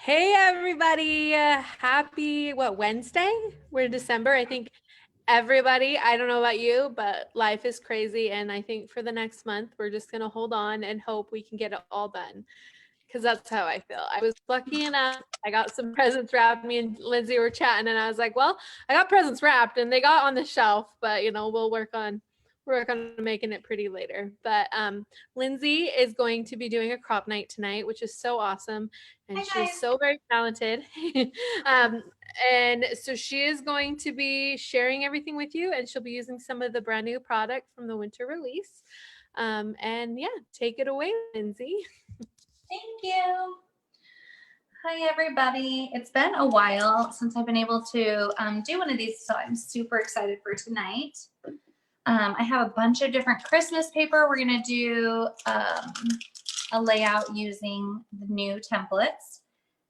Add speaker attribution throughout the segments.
Speaker 1: Hey everybody, happy Wednesday? We're in December. I think everybody, I don't know about you, but life is crazy and I think for the next month we're just going to hold on and hope we can get it all done because that's how I feel. I was lucky enough. I got some presents wrapped. Me and Lindsay were chatting and I was like, "Well, I got presents wrapped and they got on the shelf, but we'll work on making it pretty later." But Lindsay is going to be doing a crop night tonight, which is so awesome, and
Speaker 2: Hi
Speaker 1: she's
Speaker 2: guys.
Speaker 1: so very talented. um, and so she is going to be sharing everything with you, and she'll be using some of the brand new product from the winter release. And yeah, take it away, Lindsay.
Speaker 2: Thank you. Hi everybody. It's been a while since I've been able to do one of these, so I'm super excited for tonight. I have a bunch of different Christmas paper. We're going to do a layout using the new templates.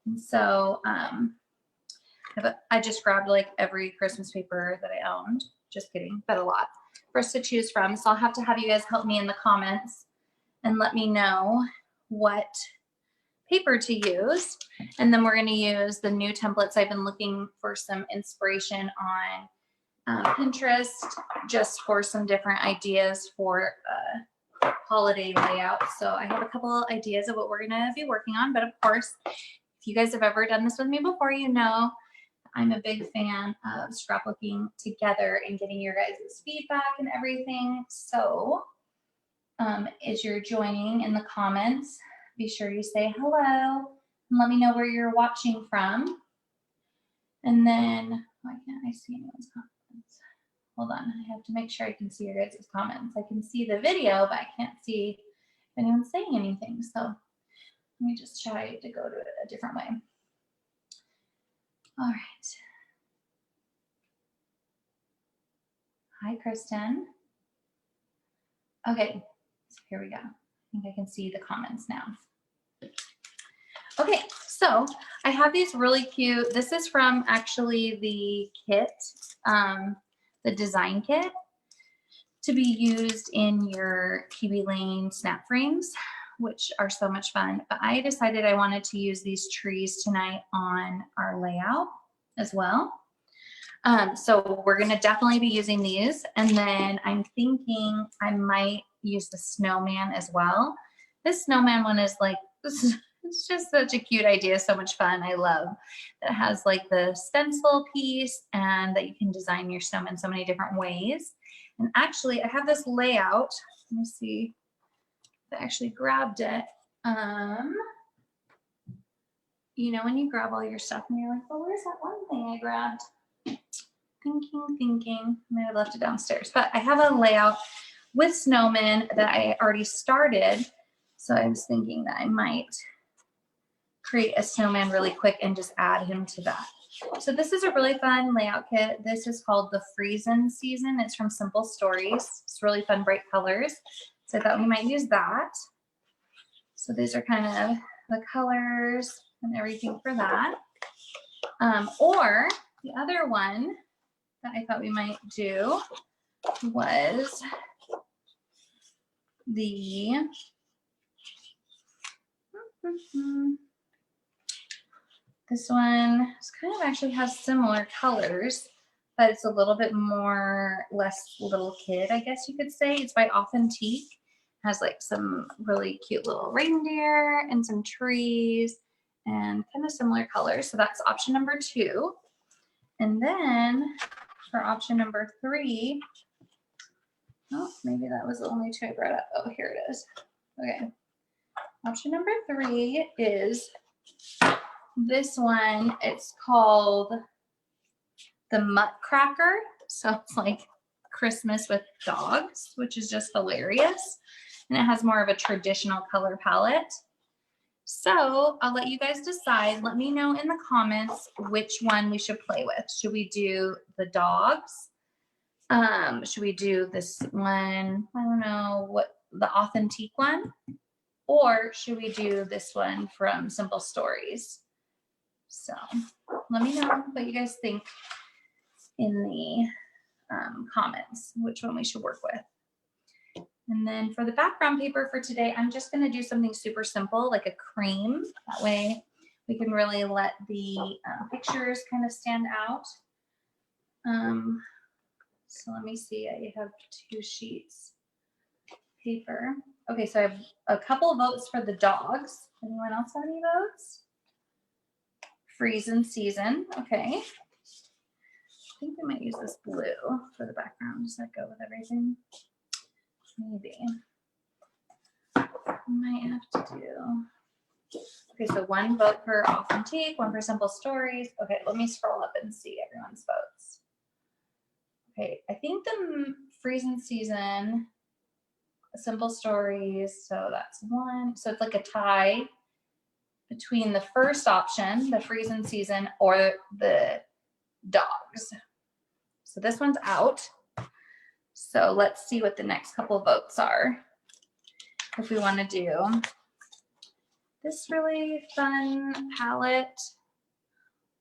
Speaker 2: And so I just grabbed like every Christmas paper that I owned. Just kidding, but a lot for us to choose from. So I'll have to have you guys help me in the comments and let me know what paper to use. And then we're going to use the new templates. I've been looking for some inspiration on Pinterest just for some different ideas for holiday layout. So I have a couple ideas of what we're going to be working on. But of course, if you guys have ever done this with me before, you know I'm a big fan of scrapbooking together and getting your guys' feedback and everything. So as you're joining in the comments, be sure you say hello and let me know where you're watching from. And then, why can't I see anyone's comments? Hold on, I have to make sure I can see your guys' comments. I can see the video, but I can't see if anyone's saying anything. So let me just try to go to it a different way. All right. Hi, Kristen. Okay, so here we go. I think I can see the comments now. Okay, so I have these really cute, this is from actually the kit, the design kit to be used in your Kiwi Lane snap frames, which are so much fun. But I decided I wanted to use these trees tonight on our layout as well. So we're gonna definitely be using these. And then I'm thinking I might use the snowman as well. This snowman one is like, it's just such a cute idea, so much fun. I love that it has like the stencil piece and that you can design your snowman so many different ways. And actually I have this layout. Let me see if I actually grabbed it. You know, when you grab all your stuff and you're like, well, where's that one thing I grabbed? Thinking, I might have left it downstairs, but I have a layout with snowmen that I already started. So I was thinking that I might create a snowman really quick and just add him to that. So this is a really fun layout kit. This is called the Freezin' Season. It's from Simple Stories. It's really fun, bright colors. So I thought we might use that. So these are kind of the colors and everything for that. Or the other one that I thought we might do was the this one kind of actually has similar colors, but it's a little bit more less little kid, I guess you could say. It's by Authentique. It has like some really cute little reindeer and some trees and kind of similar colors. So that's option number 2. And then for option number 3, oh, maybe that was the only 2 I brought up. Oh, here it is. Okay. Option number 3 is this one. It's called the Mutt Cracker. So it's like Christmas with dogs, which is just hilarious. And it has more of a traditional color palette. So I'll let you guys decide. Let me know in the comments which one we should play with. Should we do the dogs? Should we do this one? I don't know, what the Authentique one? Or should we do this one from Simple Stories? So let me know what you guys think in the comments, which one we should work with. And then for the background paper for today, I'm just going to do something super simple, like a cream. That way We can really let the pictures kind of stand out. So let me see, I have 2 sheets paper. Okay, so I have a couple of votes for the dogs. Anyone else have any votes? Freeze and season, okay. I think we might use this blue for the background. Does that go with everything? Maybe. Might have to do. Okay, so 1 vote for authentic, 1 for simple stories. Okay, let me scroll up and see everyone's votes. Okay, I think the freeze and season, simple stories, so that's 1. So it's like a tie between the first option, the freeze and season, or the dogs. So this one's out. So let's see what the next couple of votes are. If we want to do this really fun palette,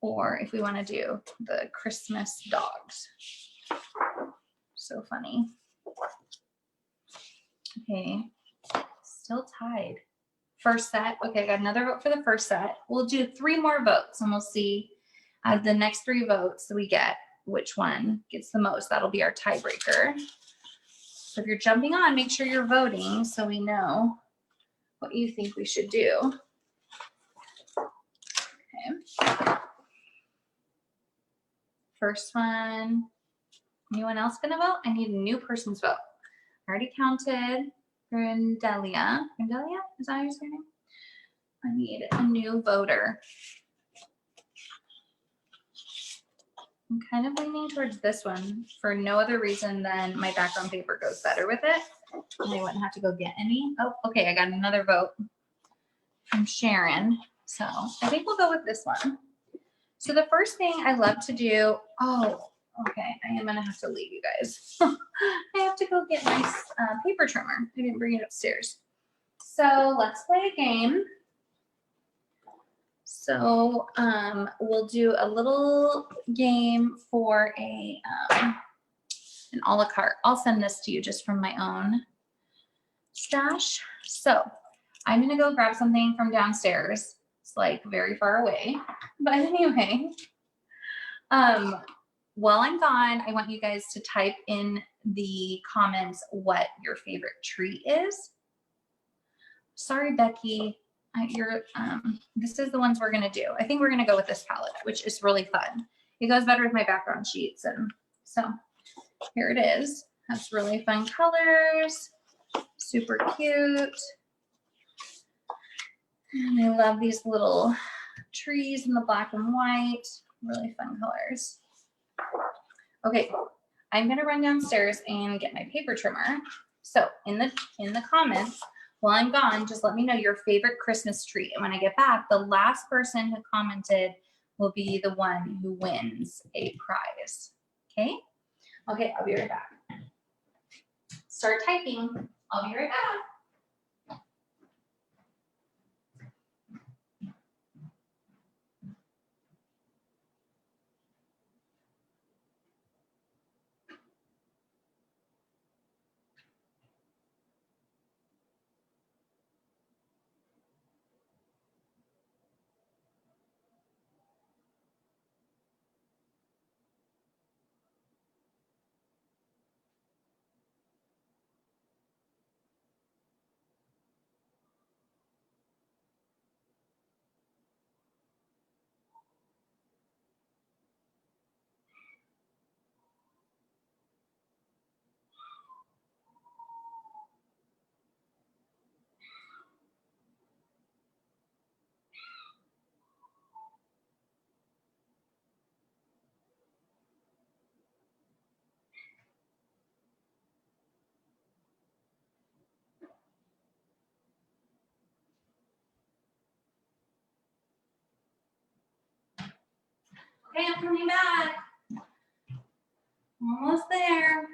Speaker 2: or if we want to do the Christmas dogs. So funny. Okay, still tied. First set. Okay, I got another vote for the first set. We'll do 3 more votes and we'll see out of the next 3 votes that we get which one gets the most. That'll be our tiebreaker. So if you're jumping on, make sure you're voting so we know what you think we should do. Okay. First one. Anyone else gonna vote? I need a new person's vote. I already counted Grindelia. Grindelia? Is that your name? I need a new voter. I'm kind of leaning towards this one for no other reason than my background paper goes better with it. And I wouldn't have to go get any. Oh, okay, I got another vote from Sharon. So I think we'll go with this one. So the first thing I love to do, okay, I am gonna have to leave you guys. I have to go get my paper trimmer. I didn't bring it upstairs. So let's play a game. So we'll do a little game for an a la carte. I'll send this to you just from my own stash. So I'm gonna go grab something from downstairs. It's like very far away, but anyway, while I'm gone, I want you guys to type in the comments what your favorite treat is. Sorry, Becky. This is the ones we're gonna do. I think we're gonna go with this palette, which is really fun. It goes better with my background sheets, and so here it is. Has really fun colors, super cute. And I love these little trees in the black and white, really fun colors. Okay, I'm gonna run downstairs and get my paper trimmer. So in the comments, while I'm gone, just let me know your favorite Christmas treat. And when I get back, the last person who commented will be the one who wins a prize. Okay? Okay, I'll be right back. Start typing. I'll be right back. Okay, I'm coming back. Almost there.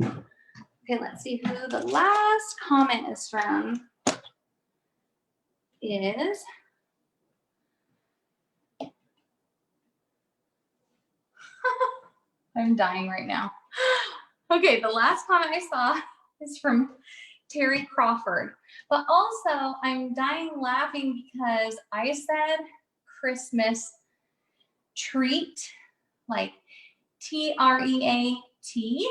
Speaker 2: Okay, let's see who the last comment is from. Is I'm dying right now. Okay, the last comment I saw is from Terry Crawford. But also, I'm dying laughing because I said Christmas treat, like T-R-E-A-T.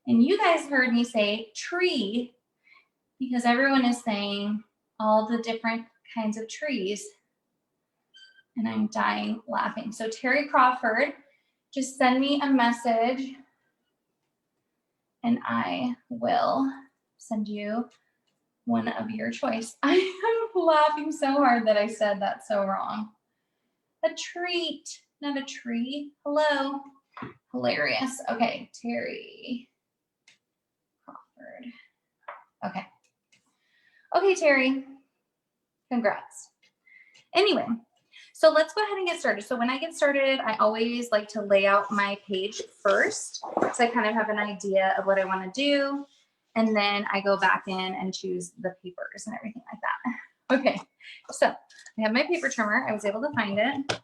Speaker 2: And you guys heard me say tree because everyone is saying all the different kinds of trees. And I'm dying laughing. So Terry Crawford, just send me a message and I will send you one of your choice. I am laughing so hard that I said that so wrong. A treat, not a tree. Hello. Hilarious. Okay, Terry Crawford. Okay. Okay, Terry. Congrats. Anyway, so let's go ahead and get started. So when I get started, I always like to lay out my page first, so I kind of have an idea of what I want to do. And then I go back in and choose the papers and everything like that. Okay, so I have my paper trimmer. I was able to find it.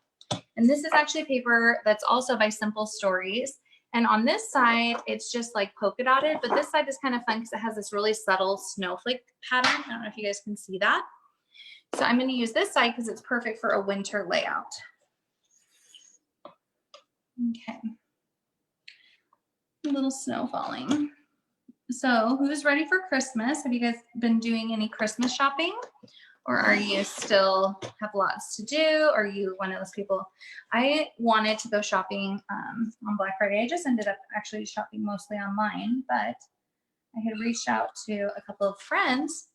Speaker 2: And this is actually paper that's also by Simple Stories. And on this side, it's just like polka dotted, but this side is kind of fun because it has this really subtle snowflake pattern. I don't know if you guys can see that. So I'm going to use this side because it's perfect for a winter layout. Okay. A little snow falling. So who's ready for Christmas? Have you guys been doing any Christmas shopping? Or are you still have lots to do? Are you one of those people? I wanted to go shopping on Black Friday. I just ended up actually shopping mostly online, but I had reached out to a couple of friends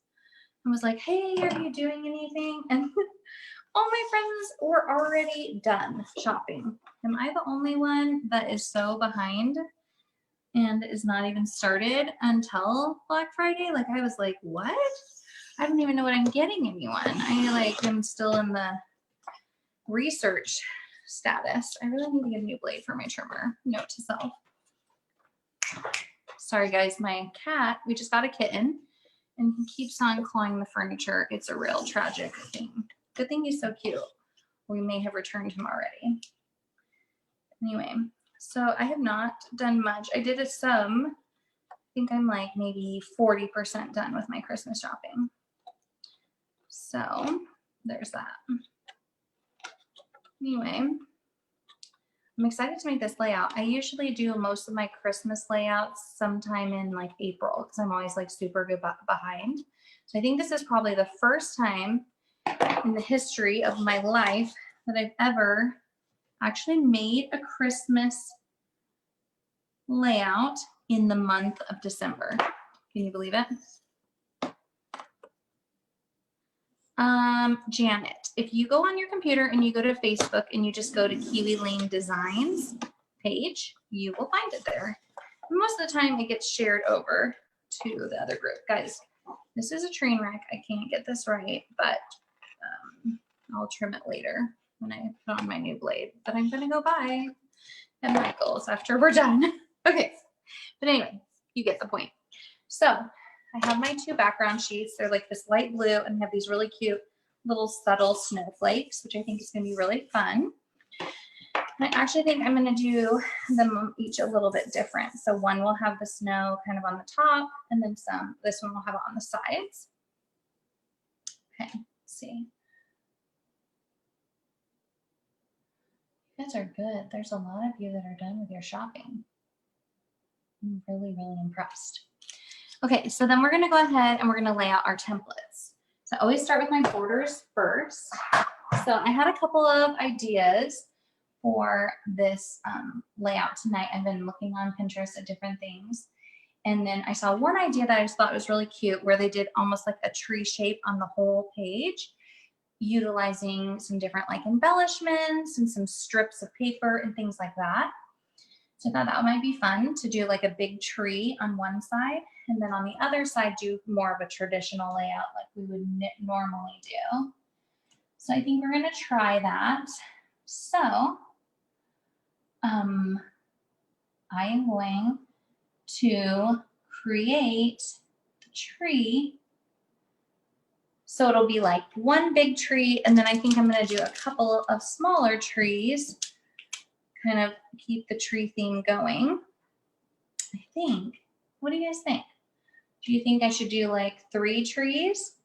Speaker 2: and was like, hey, are you doing anything? And all my friends were already done shopping. Am I the only one that is so behind and is not even started until Black Friday? Like I was like, what? I don't even know what I'm getting anyone. I am still in the research status. I really need to get a new blade for my trimmer. Note to self. Sorry guys, my cat, we just got a kitten and he keeps on clawing the furniture. It's a real tragic thing. Good thing he's so cute. We may have returned him already. Anyway, so I have not done much. I did a sum. I think I'm like maybe 40% done with my Christmas shopping. So there's that. Anyway, I'm excited to make this layout. I usually do most of my Christmas layouts sometime in like April because I'm always like super good behind. So I think this is probably the first time in the history of my life that I've ever actually made a Christmas layout in the month of December. Can you believe it? Janet, if you go on your computer and you go to Facebook and you just go to Kiwi Lane Designs page, you will find it there. Most of the time it gets shared over to the other group. Guys, this is a train wreck. I can't get this right, but I'll trim it later when I put on my new blade that I'm going to go buy at Michael's after we're done. Okay, but anyway, you get the point. So I have my two background sheets. They're like this light blue and have these really cute little subtle snowflakes, which I think is going to be really fun. And I actually think I'm going to do them each a little bit different. So one will have the snow kind of on the top and then this one will have it on the sides. Okay, let's see. You guys are good. There's a lot of you that are done with your shopping. I'm really, really impressed. Okay, so then we're going to go ahead and we're going to lay out our templates. So I always start with my borders first. So I had a couple of ideas for this layout tonight. I've been looking on Pinterest at different things. And then I saw one idea that I just thought was really cute where they did almost like a tree shape on the whole page, utilizing some different like embellishments and some strips of paper and things like that. So I thought that might be fun to do like a big tree on one side and then on the other side do more of a traditional layout like we would normally do. So I think we're going to try that. So I am going to create the tree. So it'll be like one big tree and then I think I'm going to do a couple of smaller trees, kind of keep the tree theme going. I think. What do you guys think? Do you think I should do like 3 trees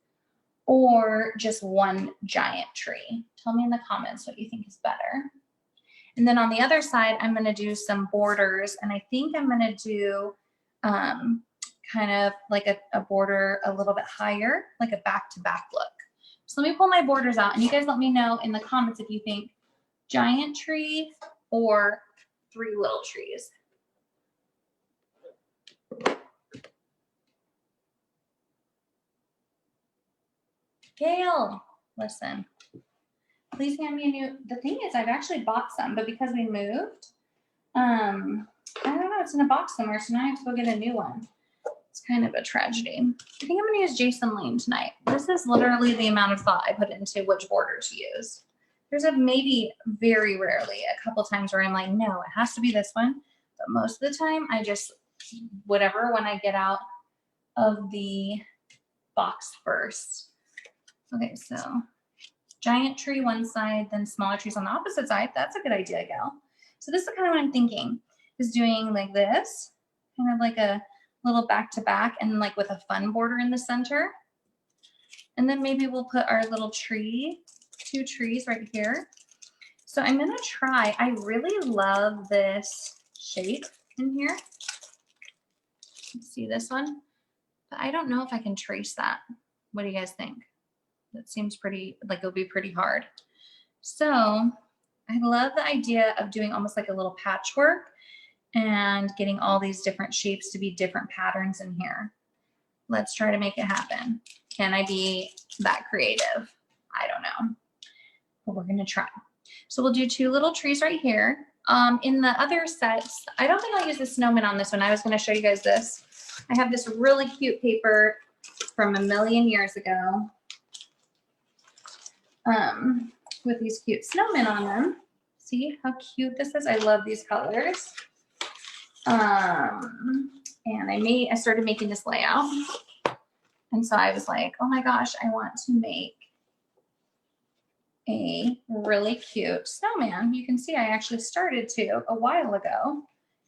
Speaker 2: or just one giant tree? Tell me in the comments what you think is better. And then on the other side, I'm going to do some borders, and I think I'm going to do kind of like a border a little bit higher, like a back-to-back look. So let me pull my borders out, and you guys let me know in the comments if you think giant tree or 3 little trees. Gail, listen, please hand me a new, the thing is I've actually bought some, but because we moved, I don't know, it's in a box somewhere, so now I have to go get a new one. It's kind of a tragedy. I think I'm gonna use Jason Lane tonight. This is literally the amount of thought I put into which border to use. There's a maybe very rarely a couple times where I'm like, no, it has to be this one. But most of the time I just, whatever, when I get out of the box first. Okay, so giant tree one side, then smaller trees on the opposite side. That's a good idea, Gal. So this is kind of what I'm thinking, is doing like this, kind of like a little back to back, and like with a fun border in the center. And then maybe we'll put our little tree, 2 trees right here. So I'm gonna try, I really love this shape in here. See this one? But I don't know if I can trace that. What do you guys think? That seems pretty, like it'll be pretty hard. So I love the idea of doing almost like a little patchwork and getting all these different shapes to be different patterns in here. Let's try to make it happen. Can I be that creative? I don't know, but we're gonna try. So we'll do 2 little trees right here. In the other sets, I don't think I'll use the snowman on this one. I was gonna show you guys this. I have this really cute paper from a million years ago with these cute snowmen on them. See how cute this is? I love these colors. And I started making this layout. And so I was like, oh my gosh, I want to make a really cute snowman. You can see I actually started to a while ago,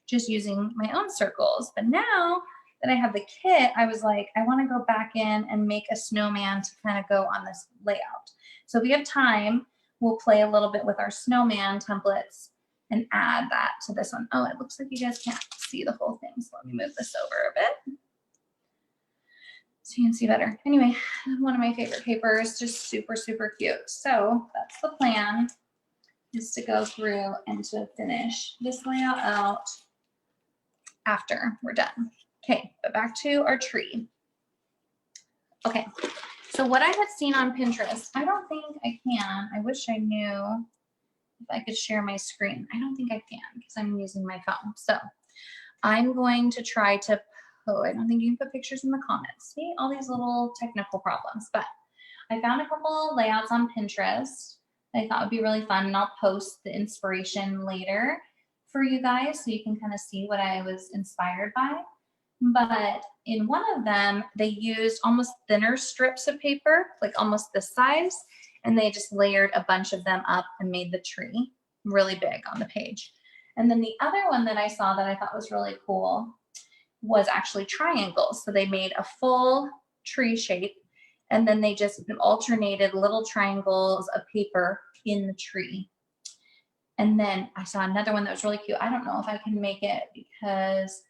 Speaker 2: just using my own circles. But now that I have the kit, I was like, I want to go back in and make a snowman to kind of go on this layout. So if we have time, we'll play a little bit with our snowman templates and add that to this one. Oh, it looks like you guys can't see the whole thing. So let me move this over a bit so you can see better. Anyway, one of my favorite papers, just super, super cute. So that's the plan, is to go through and to finish this layout out after we're done. Okay, but back to our tree. Okay, so what I had seen on Pinterest, I don't think I can. I wish I knew if I could share my screen. I don't think I can because I'm using my phone. So I'm going to try to, oh, I don't think you can put pictures in the comments. See, all these little technical problems. But I found a couple layouts on Pinterest that I thought would be really fun, and I'll post the inspiration later for you guys so you can kind of see what I was inspired by. But in one of them, they used almost thinner strips of paper, like almost this size, and they just layered a bunch of them up and made the tree really big on the page. And then the other one that I saw that I thought was really cool was actually triangles. So they made a full tree shape, and then they just alternated little triangles of paper in the tree. And then I saw another one that was really cute. I don't know if I can make it because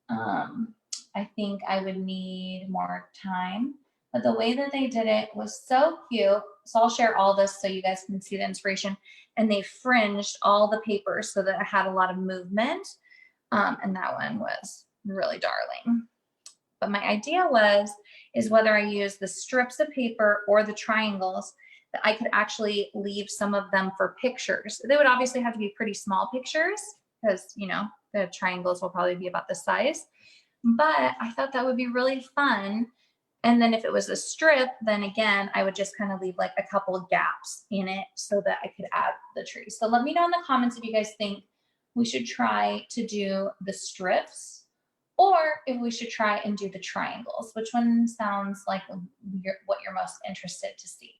Speaker 2: I think I would need more time. But the way that they did it was so cute. So I'll share all this so you guys can see the inspiration. And they fringed all the papers so that it had a lot of movement. And that one was really darling. But my idea is whether I use the strips of paper or the triangles, that I could actually leave some of them for pictures. They would obviously have to be pretty small pictures because, you know, the triangles will probably be about this size. But I thought that would be really fun. And then if it was a strip, then again, I would just kind of leave like a couple of gaps in it so that I could add the tree. So let me know in the comments if you guys think we should try to do the strips or if we should try and do the triangles. Which one sounds like what you're most interested to see?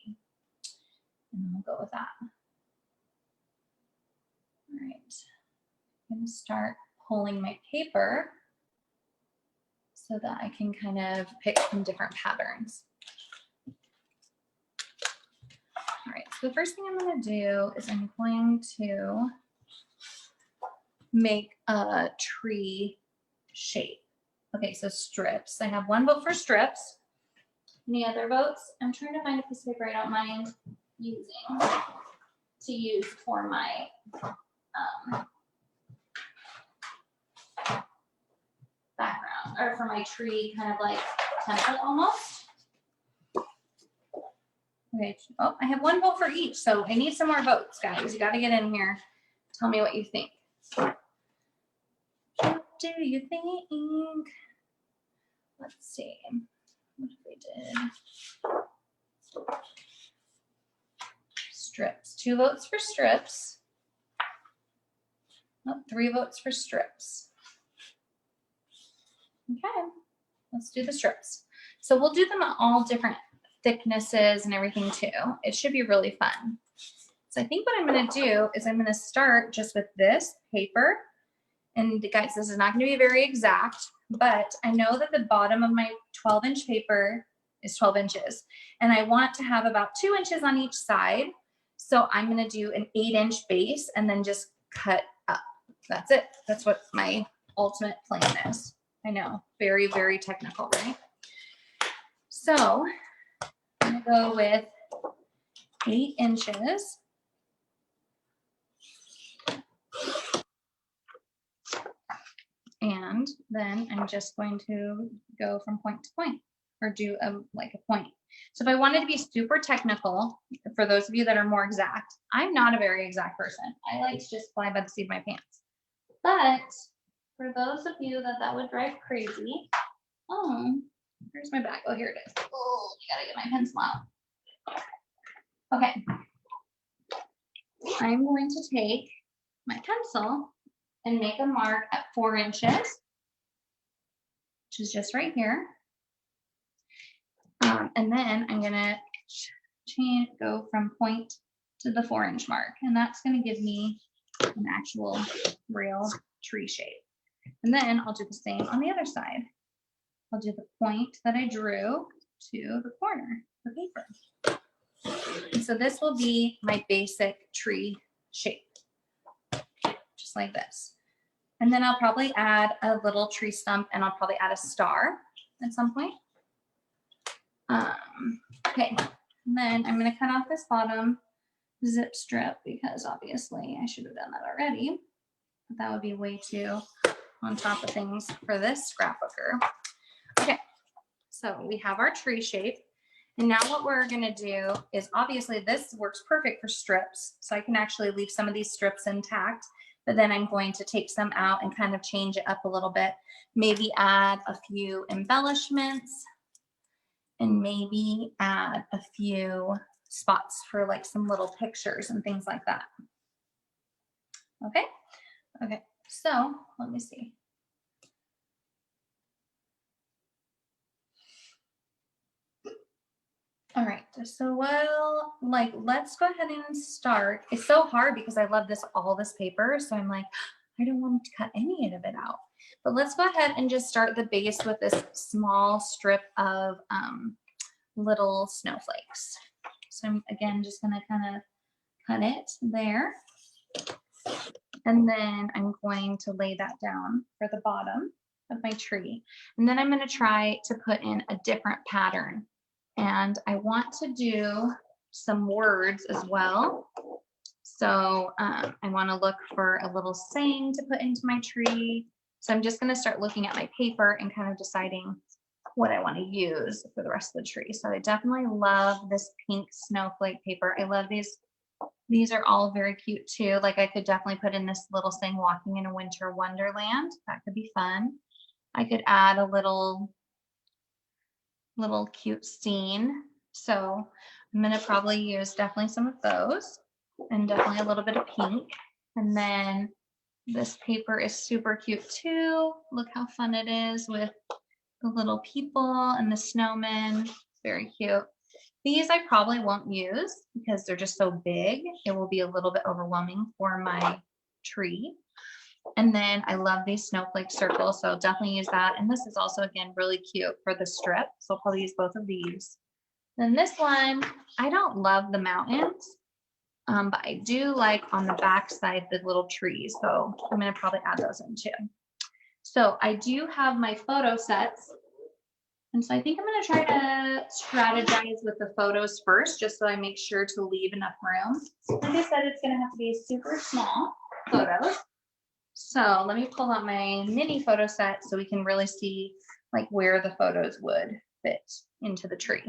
Speaker 2: And we'll go with that. All right, I'm gonna start pulling my paper so that I can kind of pick some different patterns. All right, so the first thing I'm going to do is I'm going to make a tree shape. Okay, so strips. I have 1 vote for strips. Any other votes? I'm trying to find a piece of paper I don't mind using to use for my background, or for my tree kind of like template almost. Okay, oh, I have 1 vote for each, so I need some more votes, guys. You got to get in here. Tell me what you think. What do you think? Let's see. What if we did? Strips. 2 votes for strips. Oh, 3 votes for strips. Okay, let's do the strips. So we'll do them at all different thicknesses and everything too. It should be really fun. So I think what I'm going to do is I'm going to start just with this paper. And guys, this is not going to be very exact, but I know that the bottom of my 12-inch paper is 12 inches. And I want to have about 2 inches on each side. So I'm going to do an 8-inch base and then just cut up. That's it. That's what my ultimate plan is. I know, very, very technical, right? So I'm going to go with 8 inches. And then I'm just going to go from point to point, or do like a point. So if I wanted to be super technical, for those of you that are more exact, I'm not a very exact person. I like to just fly by the seat of my pants. But for those of you that would drive crazy, oh, where's my bag? Oh, here it is. Oh, you gotta get my pencil out. Okay. I'm going to take my pencil and make a mark at 4 inches, which is just right here. And then I'm gonna go from point to the 4-inch mark, and that's gonna give me an actual real tree shape. And then I'll do the same on the other side. I'll do the point that I drew to the corner of the paper. And so this will be my basic tree shape, just like this. And then I'll probably add a little tree stump, and I'll probably add a star at some point. Okay, and then I'm going to cut off this bottom zip strip because obviously I should have done that already. But that would be way too on top of things for this scrapbooker. Okay, so we have our tree shape. And now what we're going to do is, obviously this works perfect for strips. So I can actually leave some of these strips intact. But then I'm going to take some out and kind of change it up a little bit. Maybe add a few embellishments and maybe add a few spots for like some little pictures and things like that. Okay. Okay. So let me see. All right, so let's go ahead and start. It's so hard because I love all this paper. So I'm like, I don't want to cut any of it out. But let's go ahead and just start the base with this small strip of little snowflakes. So I'm again just gonna kind of cut it there. And then I'm going to lay that down for the bottom of my tree. And then I'm gonna try to put in a different pattern. And I want to do some words as well. So I want to look for a little saying to put into my tree. So I'm just going to start looking at my paper and kind of deciding what I want to use for the rest of the tree. So I definitely love this pink snowflake paper. I love these. These are all very cute too. Like I could definitely put in this little saying, walking in a winter wonderland. That could be fun. I could add a little cute scene. So I'm going to probably use definitely some of those and definitely a little bit of pink. And then this paper is super cute too. Look how fun it is with the little people and the snowmen. Very cute. These I probably won't use because they're just so big. It will be a little bit overwhelming for my tree. And then I love these snowflake circles, so I'll definitely use that. And this is also, again, really cute for the strip. So I'll probably use both of these. Then this one, I don't love the mountains, but I do like on the back side the little trees. So I'm going to probably add those in too. So I do have my photo sets. And so I think I'm going to try to strategize with the photos first, just so I make sure to leave enough room. Like I said, it's going to have to be super small photos. So let me pull out my mini photo set so we can really see like where the photos would fit into the tree.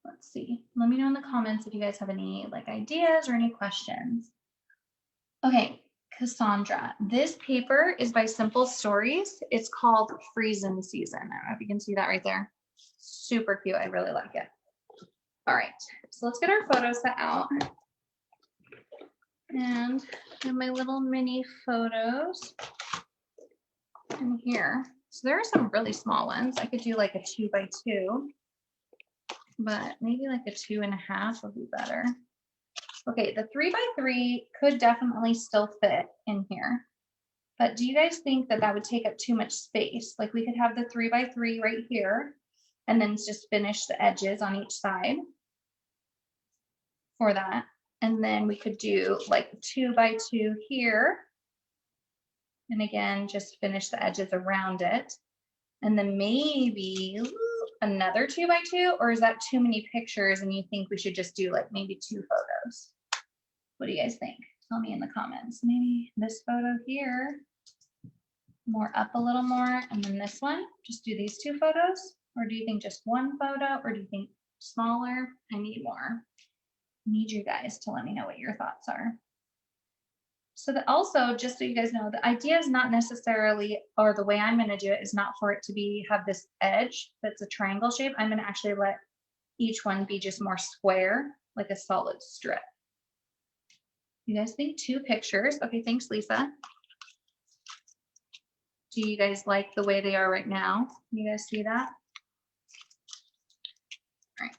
Speaker 2: Let's see. Let me know in the comments if you guys have any like ideas or any questions. Okay, Cassandra, this paper is by Simple Stories. It's called Freezing Season. I don't know if you can see that right there. Super cute. I really like it. All right, so let's get our photo set out. And I have my little mini photos in here. So there are some really small ones. I could do like a 2x2, but maybe like a 2.5 would be better. Okay, the 3x3 could definitely still fit in here. But do you guys think that that would take up too much space? Like we could have the 3x3 right here and then just finish the edges on each side for that. And then we could do like 2x2 here. And again, just finish the edges around it. And then maybe another 2x2, or is that too many pictures and you think we should just do like maybe 2 photos? What do you guys think? Tell me in the comments. Maybe this photo here, more up a little more, and then this one, just do these 2 photos? Or do you think just 1 photo, or do you think smaller? I need more. I need you guys to let me know what your thoughts are. So that also, just so you guys know, the idea is not necessarily, or the way I'm going to do it is not for it to be have this edge that's a triangle shape. I'm going to actually let each one be just more square, like a solid strip. You guys think 2 pictures? Okay, thanks, Lisa. Do you guys like the way they are right now? You guys see that? All right.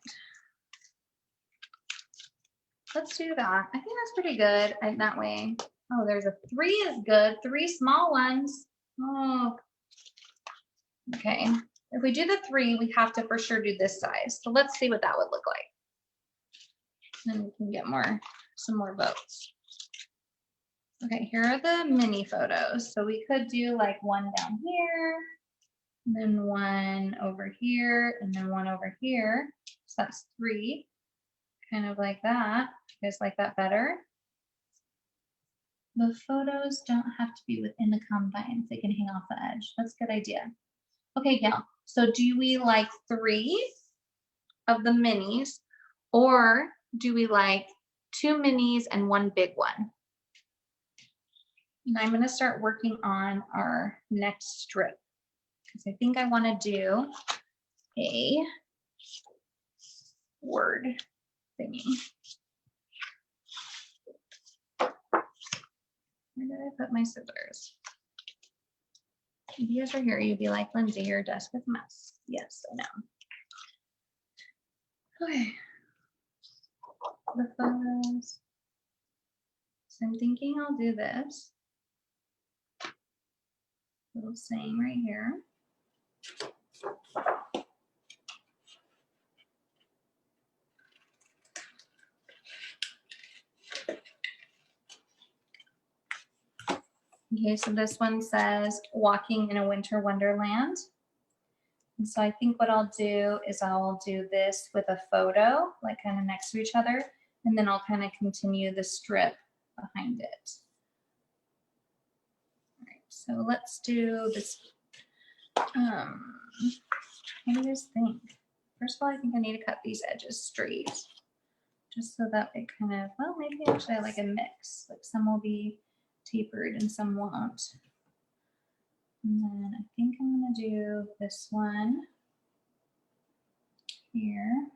Speaker 2: Let's do that. I think that's pretty good. And that way, oh, there's a 3 is good. 3 small ones. Oh, okay. If we do the 3, we have to for sure do this size. So let's see what that would look like. Then we can get some more votes. Okay, here are the mini photos. So we could do like 1 down here, and then 1 over here, and then 1 over here. So that's 3, kind of like that. You guys like that better? The photos don't have to be within the confines. They can hang off the edge. That's a good idea. Okay, Gail. So do we like 3 of the minis, or do we like 2 minis and 1 big one? And I'm going to start working on our next strip because I think I want to do a word thingy. Where did I put my scissors? If you guys were here, you'd be like, Lindsay, your desk is a mess. Yes, I know. Okay. The photos. So I'm thinking I'll do this. Little saying right here. Okay, so this one says walking in a winter wonderland. And so I think what I'll do is I'll do this with a photo, like kind of next to each other, and then I'll kind of continue the strip behind it. All right, so let's do this. What do you guys think? First of all, I think I need to cut these edges straight, just so that it kind of, well, maybe actually I like a mix. Like some will be tapered and some won't. And then I think I'm going to do this one here.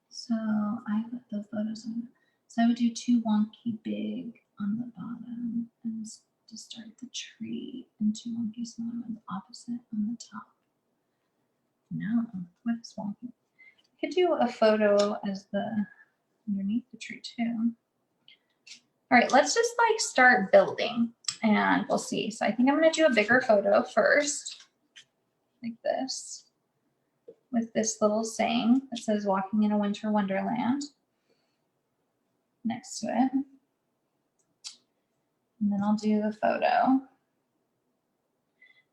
Speaker 2: So I put the photos on. So I would do 2 wonky big on the bottom and to start the tree, and 2 wonky small on the opposite on the top. No, what is wonky? I could do a photo as the underneath the tree too. All right, let's just like start building and we'll see. So I think I'm gonna do a bigger photo first, like this, with this little saying that says walking in a winter wonderland next to it. And then I'll do the photo.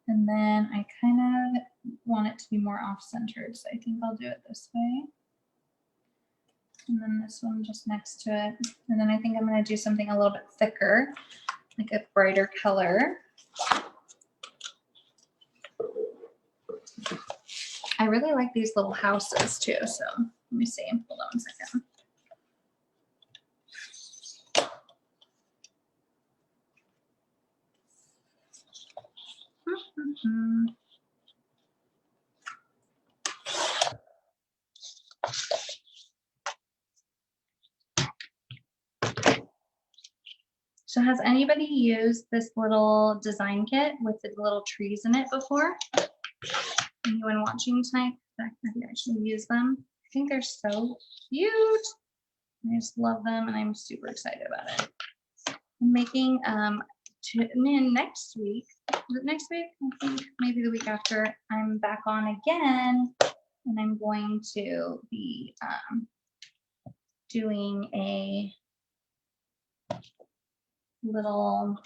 Speaker 2: And then I kind of want it to be more off-centered, so I think I'll do it this way. And then this one just next to it. And then I think I'm going to do something a little bit thicker, like a brighter color. I really like these little houses too, so let me see. Hold on a second. So has anybody used this little design kit with the little trees in it before? Anyone watching tonight? Have you actually used them? I think they're so cute. I just love them and I'm super excited about it. I'm making next week. Is it next week? I think maybe the week after I'm back on again and I'm going to be doing a little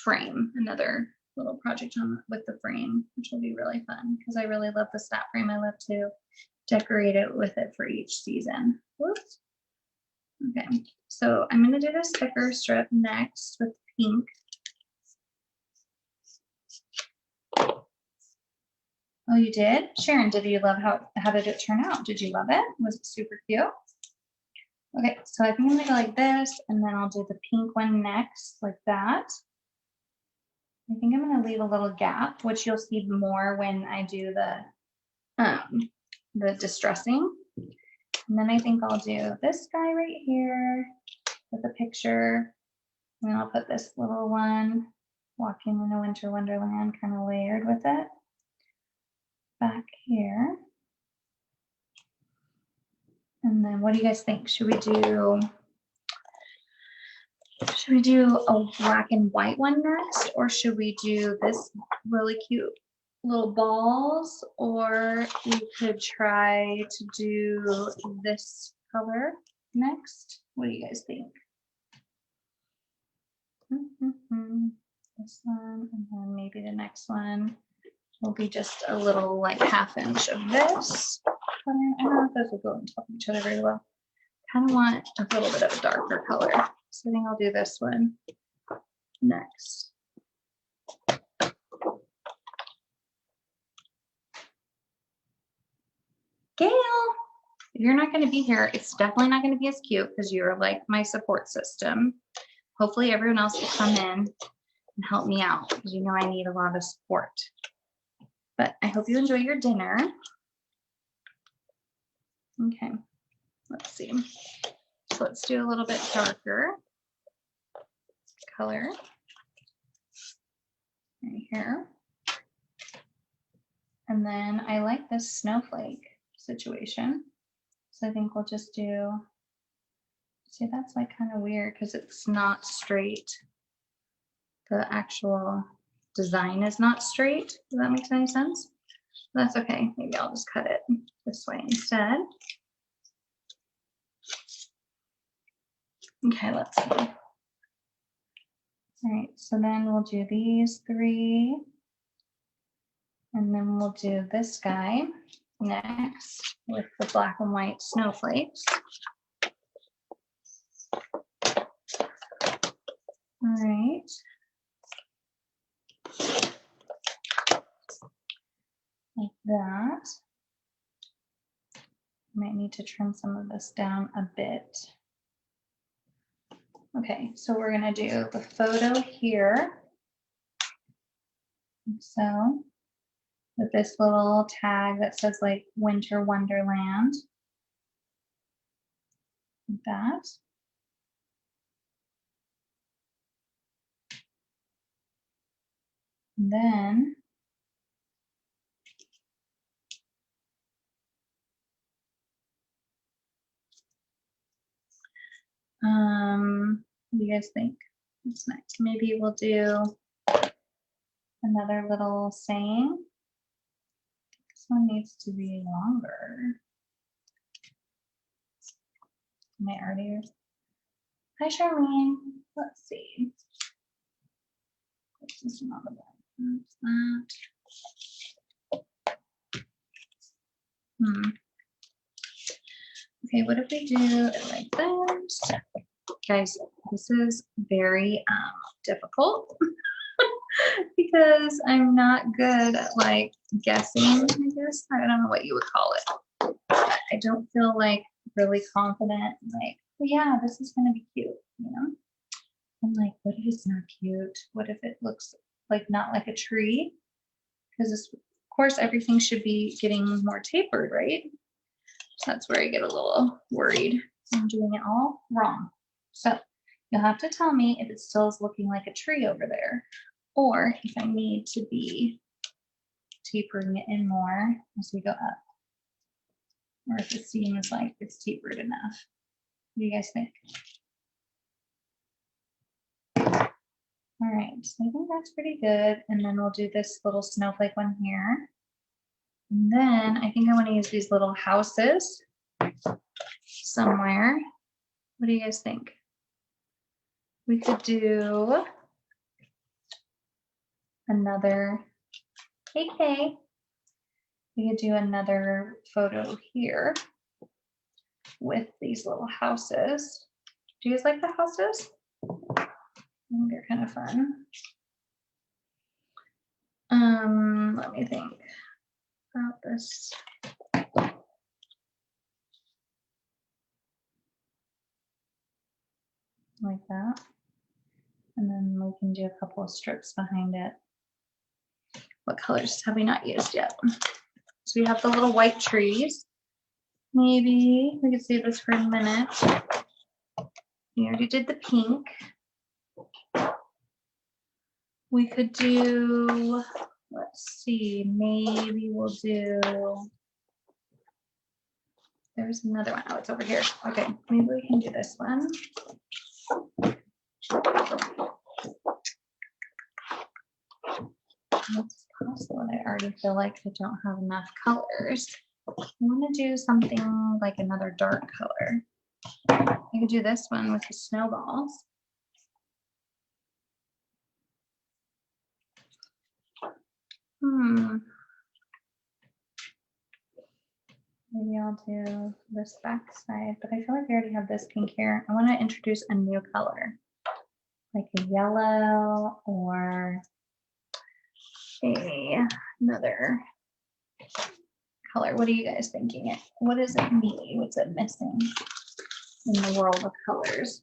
Speaker 2: frame, another little project on with the frame, which will be really fun because I really love the snap frame. I love to decorate it with it for each season. Whoops. Okay, so I'm going to do this thicker strip next with pink. Oh, you did? Sharon, did you love how did it turn out? Did you love it? Was it super cute? Okay, so I think I'm gonna go like this, and then I'll do the pink one next, like that. I think I'm gonna leave a little gap, which you'll see more when I do the distressing. And then I think I'll do this guy right here with a picture. And then I'll put this little one, walking in a winter wonderland, kind of layered with it. Back here. And then what do you guys think? Should we do a black and white one next? Or should we do this really cute little balls? Or we could try to do this color next. What do you guys think? This one, and then maybe the next one will be just a little like 1/2 inch of this. I don't know if those will go on top of each other very well. Kind of want a little bit of a darker color. So I think I'll do this one next. Gail, if you're not going to be here, it's definitely not going to be as cute because you're like my support system. Hopefully everyone else will come in and help me out because you know I need a lot of support. But I hope you enjoy your dinner. Okay, let's see. So let's do a little bit darker color right here. And then I like this snowflake situation. So I think we'll just do, see, that's like kind of weird because it's not straight. The actual design is not straight. Does that make any sense? That's okay. Maybe I'll just cut it this way instead. Okay, let's see. All right, so then we'll do these 3. And then we'll do this guy next with the black and white snowflakes. All right. Like that. Might need to trim some of this down a bit. Okay, so we're gonna do the photo here. So with this little tag that says like Winter Wonderland. Like that. And then What do you guys think? What's next? Maybe we'll do another little saying. This one needs to be longer. Am I already? Hi, Charlene. Let's see. This is not the one. Okay, what if we do it like this? Guys, this is very difficult because I'm not good at like guessing, I guess. I don't know what you would call it. I don't feel like really confident, like, well, yeah, this is gonna be cute, you know? I'm like, what if it's not cute? What if it looks like not like a tree? Because of course everything should be getting more tapered, right? So that's where I get a little worried. I'm doing it all wrong. So you'll have to tell me if it still is looking like a tree over there, or if I need to be tapering it in more as we go up, or if it seems like it's tapered enough. What do you guys think? All right, so I think that's pretty good. And then we'll do this little snowflake one here. And then I think I want to use these little houses somewhere. What do you guys think? We could do another KK. We could do another photo here with these little houses. Do you guys like the houses? I think they're kind of fun. Let me think about this. Like that. And then we can do a couple of strips behind it. What colors have we not used yet? So we have the little white trees. Maybe we could save this for a minute. We already did the pink. We could do, let's see, maybe we'll do, there's another one. Oh, it's over here. Okay, maybe we can do this one. It's possible that I already feel like I don't have enough colors. I want to do something like another dark color. I could do this one with the snowballs. Maybe I'll do this back side, but I feel like I already have this pink here. I want to introduce a new color, like a yellow or another color. What are you guys thinking? What does it need? What's it missing in the world of colors?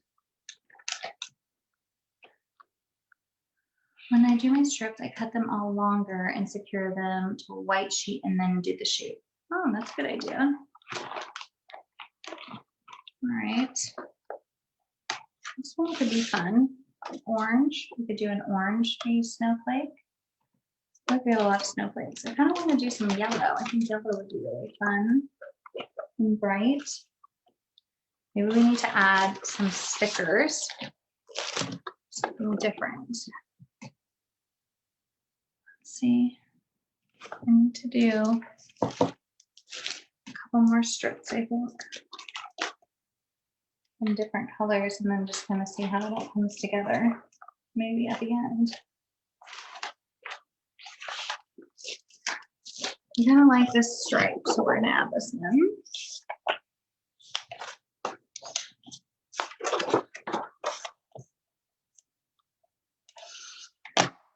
Speaker 2: When I do my strips, I cut them all longer and secure them to a white sheet and then do the shape. Oh, that's a good idea. All right. This one could be fun. Orange. We could do an orange snowflake. I think we have a lot of snowflakes. I kind of want to do some yellow. I think yellow would be really fun and bright. Maybe we need to add some stickers. Something different. Let's see. I need to do a couple more strips, I think. In different colors, and then just kind of see how it all comes together. Maybe at the end. I kind of like this stripe, so we're gonna add this in.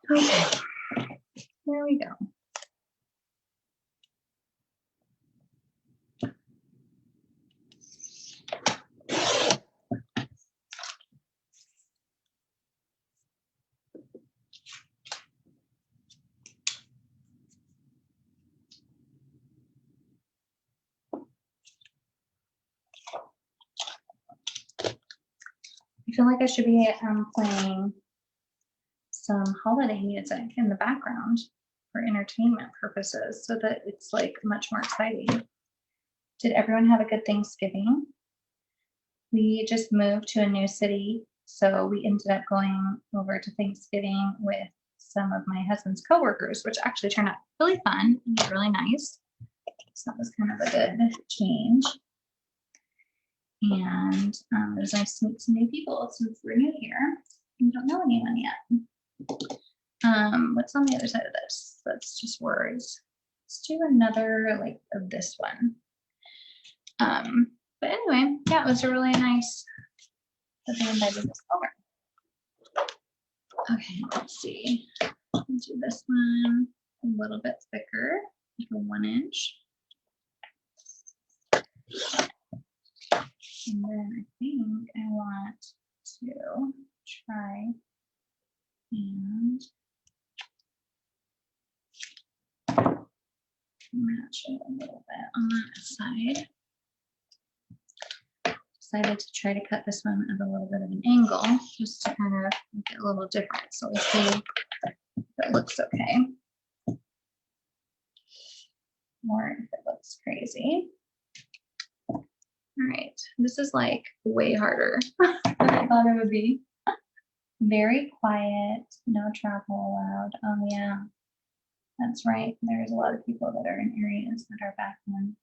Speaker 2: Okay, there we go. I feel like I should be playing some holiday music in the background for entertainment purposes so that it's like much more exciting. Did everyone have a good Thanksgiving? We just moved to a new city, so we ended up going over to Thanksgiving with some of my husband's coworkers, which actually turned out really fun and really nice. So that was kind of a good change. And it was nice to meet some new people since we're new here and don't know anyone yet. What's on the other side of this? That's just words. Let's do another like of this one. But anyway, yeah, it was a really nice that they invited us over. Okay, let's see. I'll do this one a little bit thicker, like a 1 inch. And then I think I want to try and match it a little bit on that side. Decided to try to cut this one at a little bit of an angle just to kind of make it a little different. So we'll see if it looks okay or if it looks crazy. All right, this is like way harder than I thought it would be. Very quiet, no travel allowed. Oh yeah, that's right. There's a lot of people that are in areas that are back in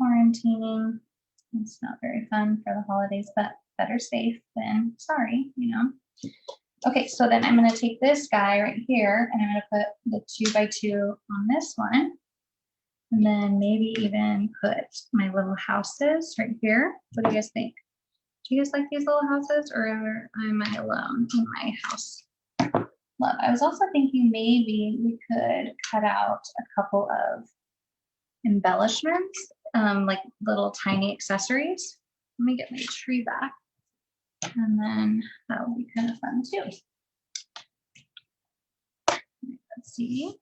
Speaker 2: quarantining. It's not very fun for the holidays, but better safe than sorry, you know. Okay, so then I'm going to take this guy right here and I'm going to put the 2x2 on this one. And then maybe even put my little houses right here. What do you guys think? Do you guys like these little houses, or am I alone in my house? Love. I was also thinking maybe we could cut out a couple of embellishments, like little tiny accessories. Let me get my tree back. And then that would be kind of fun too. Let's see.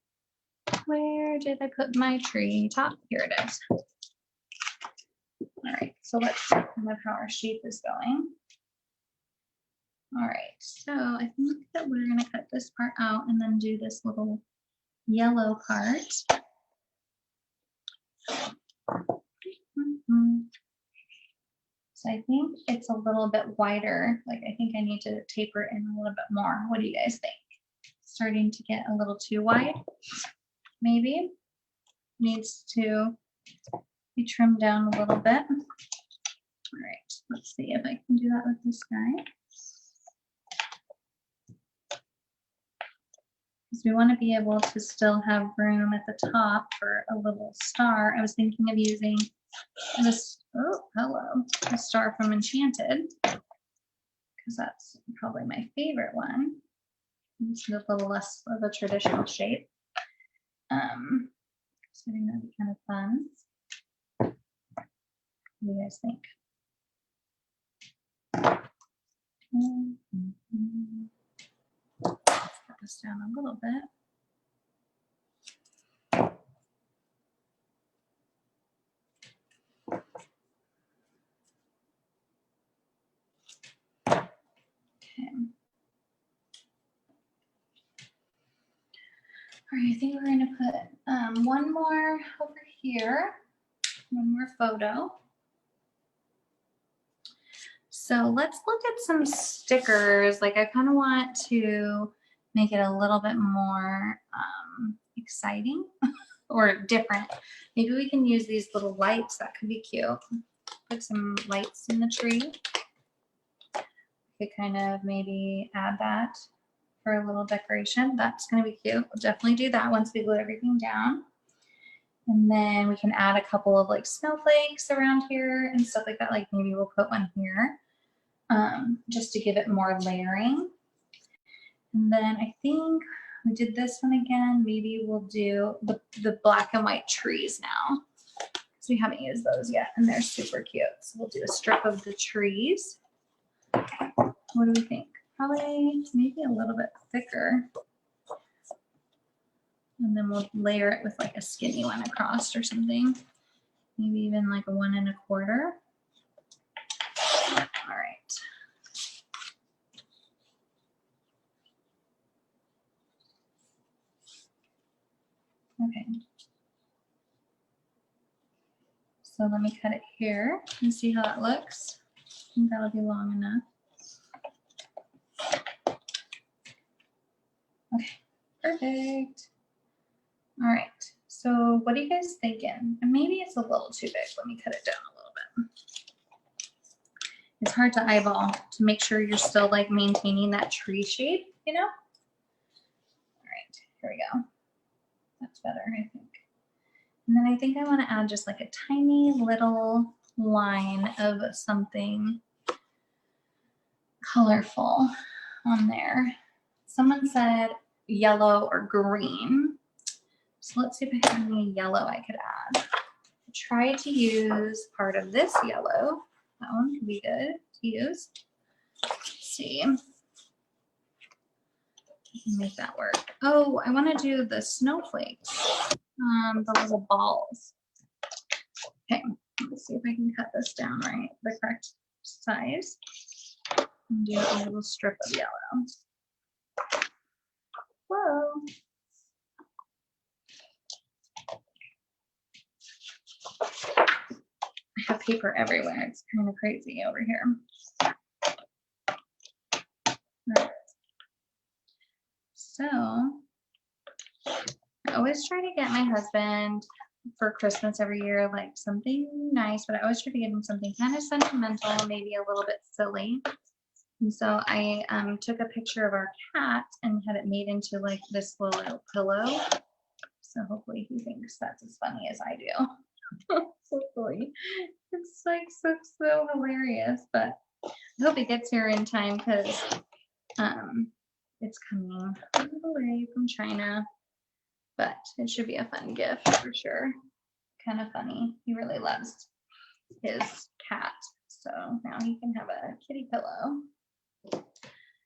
Speaker 2: Where did I put my tree top? Here it is. All right, so let's see kind of how our shape is going. All right, so I think that we're gonna cut this part out and then do this little yellow part. So I think it's a little bit wider. Like I think I need to taper it in a little bit more. What do you guys think? Starting to get a little too wide, maybe. Needs to be trimmed down a little bit. All right, let's see if I can do that with this guy. Because we want to be able to still have room at the top for a little star. I was thinking of using this, oh, hello, a star from Enchanted, because that's probably my favorite one. It's a little less of a traditional shape. So I think that'd be kind of fun. What do you guys think? Put this down a little bit. Okay. All right, I think we're going to put one more over here, one more photo. So let's look at some stickers. Like I kind of want to make it a little bit more exciting or different. Maybe we can use these little lights. That could be cute. Put some lights in the tree. Could kind of maybe add that for a little decoration. That's going to be cute. We'll definitely do that once we glue everything down. And then we can add a couple of like snowflakes around here and stuff like that. Like maybe we'll put one here just to give it more layering. And then I think we did this one again. Maybe we'll do the black and white trees now. So we haven't used those yet and they're super cute. So we'll do a strip of the trees. What do we think? Probably maybe a little bit thicker. And then we'll layer it with like a skinny one across or something. Maybe even like a 1 1/4. All right. Okay. So let me cut it here and see how it looks. I think that'll be long enough. Okay, perfect. All right, so what are you guys thinking? And maybe it's a little too big. Let me cut it down a little bit. It's hard to eyeball to make sure you're still like maintaining that tree shape, you know? All right, here we go. That's better, I think. And then I think I want to add just like a tiny little line of something colorful on there. Someone said yellow or green. So let's see if I have any yellow I could add. I tried to use part of this yellow. That one could be good to use. Let's see. I can make that work. Oh, I want to do the snowflakes. The little balls. Okay, let's see if I can cut this down right, the correct size. And do a little strip of yellow. Whoa. I have paper everywhere. It's kind of crazy over here. Right. So I always try to get my husband for Christmas every year, like something nice, but I always try to get him something kind of sentimental, maybe a little bit silly. And so I took a picture of our cat and had it made into like this little pillow. So hopefully he thinks that's as funny as I do. Hopefully. It's like so hilarious, but I hope it gets here in time because it's coming all the way from China. But it should be a fun gift for sure. Kind of funny. He really loves his cat. So now he can have a kitty pillow.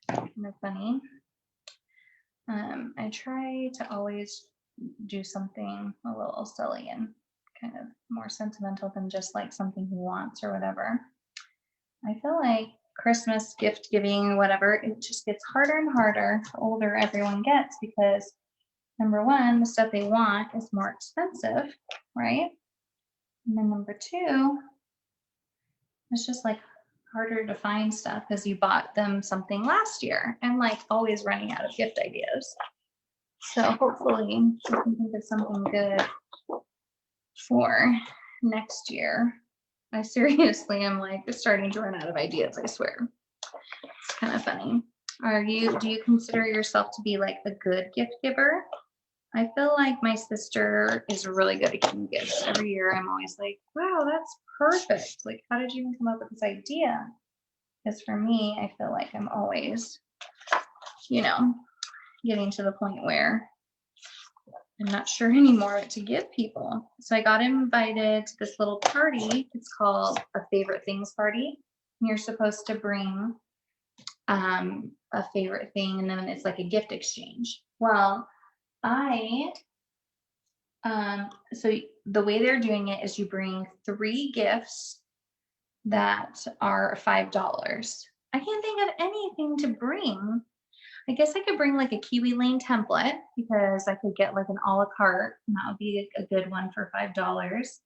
Speaker 2: Kind of funny. I try to always do something a little silly and kind of more sentimental than just like something he wants or whatever. I feel like Christmas gift giving or whatever, it just gets harder and harder the older everyone gets because number one, the stuff they want is more expensive, right? And then number two, it's just like harder to find stuff because you bought them something last year and like always running out of gift ideas. So hopefully we can think of something good for next year. I seriously am like starting to run out of ideas, I swear. It's kind of funny. Do you consider yourself to be like a good gift giver? I feel like my sister is really good at giving gifts. Every year I'm always like, wow, that's perfect. Like, how did you even come up with this idea? Because for me, I feel like I'm always, getting to the point where I'm not sure anymore what to give people. So I got invited to this little party. It's called a favorite things party. And you're supposed to bring a favorite thing, and then it's like a gift exchange. Well, so the way they're doing it is you bring 3 gifts that are $5. I can't think of anything to bring. I guess I could bring like a Kiwi Lane template because I could get like an a la carte, and that would be a good one for $5.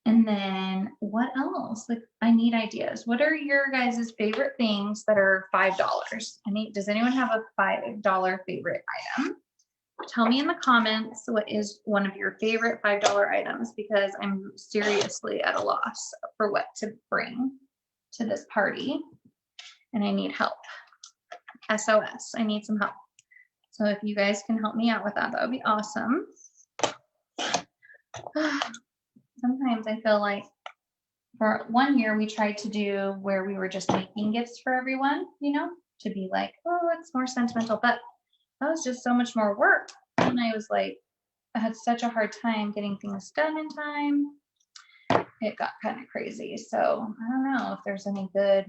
Speaker 2: And then what else? Like, I need ideas. What are your guys' favorite things that are $5? Does anyone have a $5 favorite item? Tell me in the comments what is one of your favorite $5 items, because I'm seriously at a loss for what to bring to this party and I need help. SOS, I need some help. So if you guys can help me out with that, that would be awesome. Sometimes I feel like for one year we tried to do where we were just making gifts for everyone, to be like, oh, it's more sentimental, but that was just so much more work. And I was like, I had such a hard time getting things done in time. It got kind of crazy. So I don't know if there's any good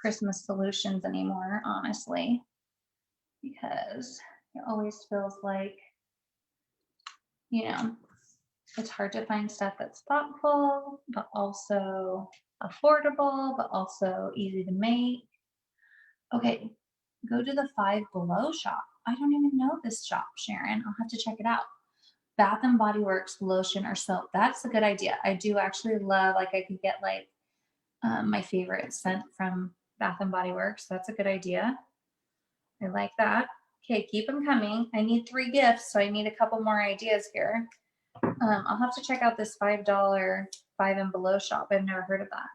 Speaker 2: Christmas solutions anymore, honestly, because it always feels like, it's hard to find stuff that's thoughtful, but also affordable, but also easy to make. Okay, go to the Five Below shop. I don't even know this shop, Sharon. I'll have to check it out. Bath and Body Works lotion or soap. That's a good idea. I do actually love, like I could get like my favorite scent from Bath and Body Works. That's a good idea. I like that. Okay, keep them coming. I need 3 gifts, so I need a couple more ideas here. I'll have to check out this $5 5 and below shop. I've never heard of that.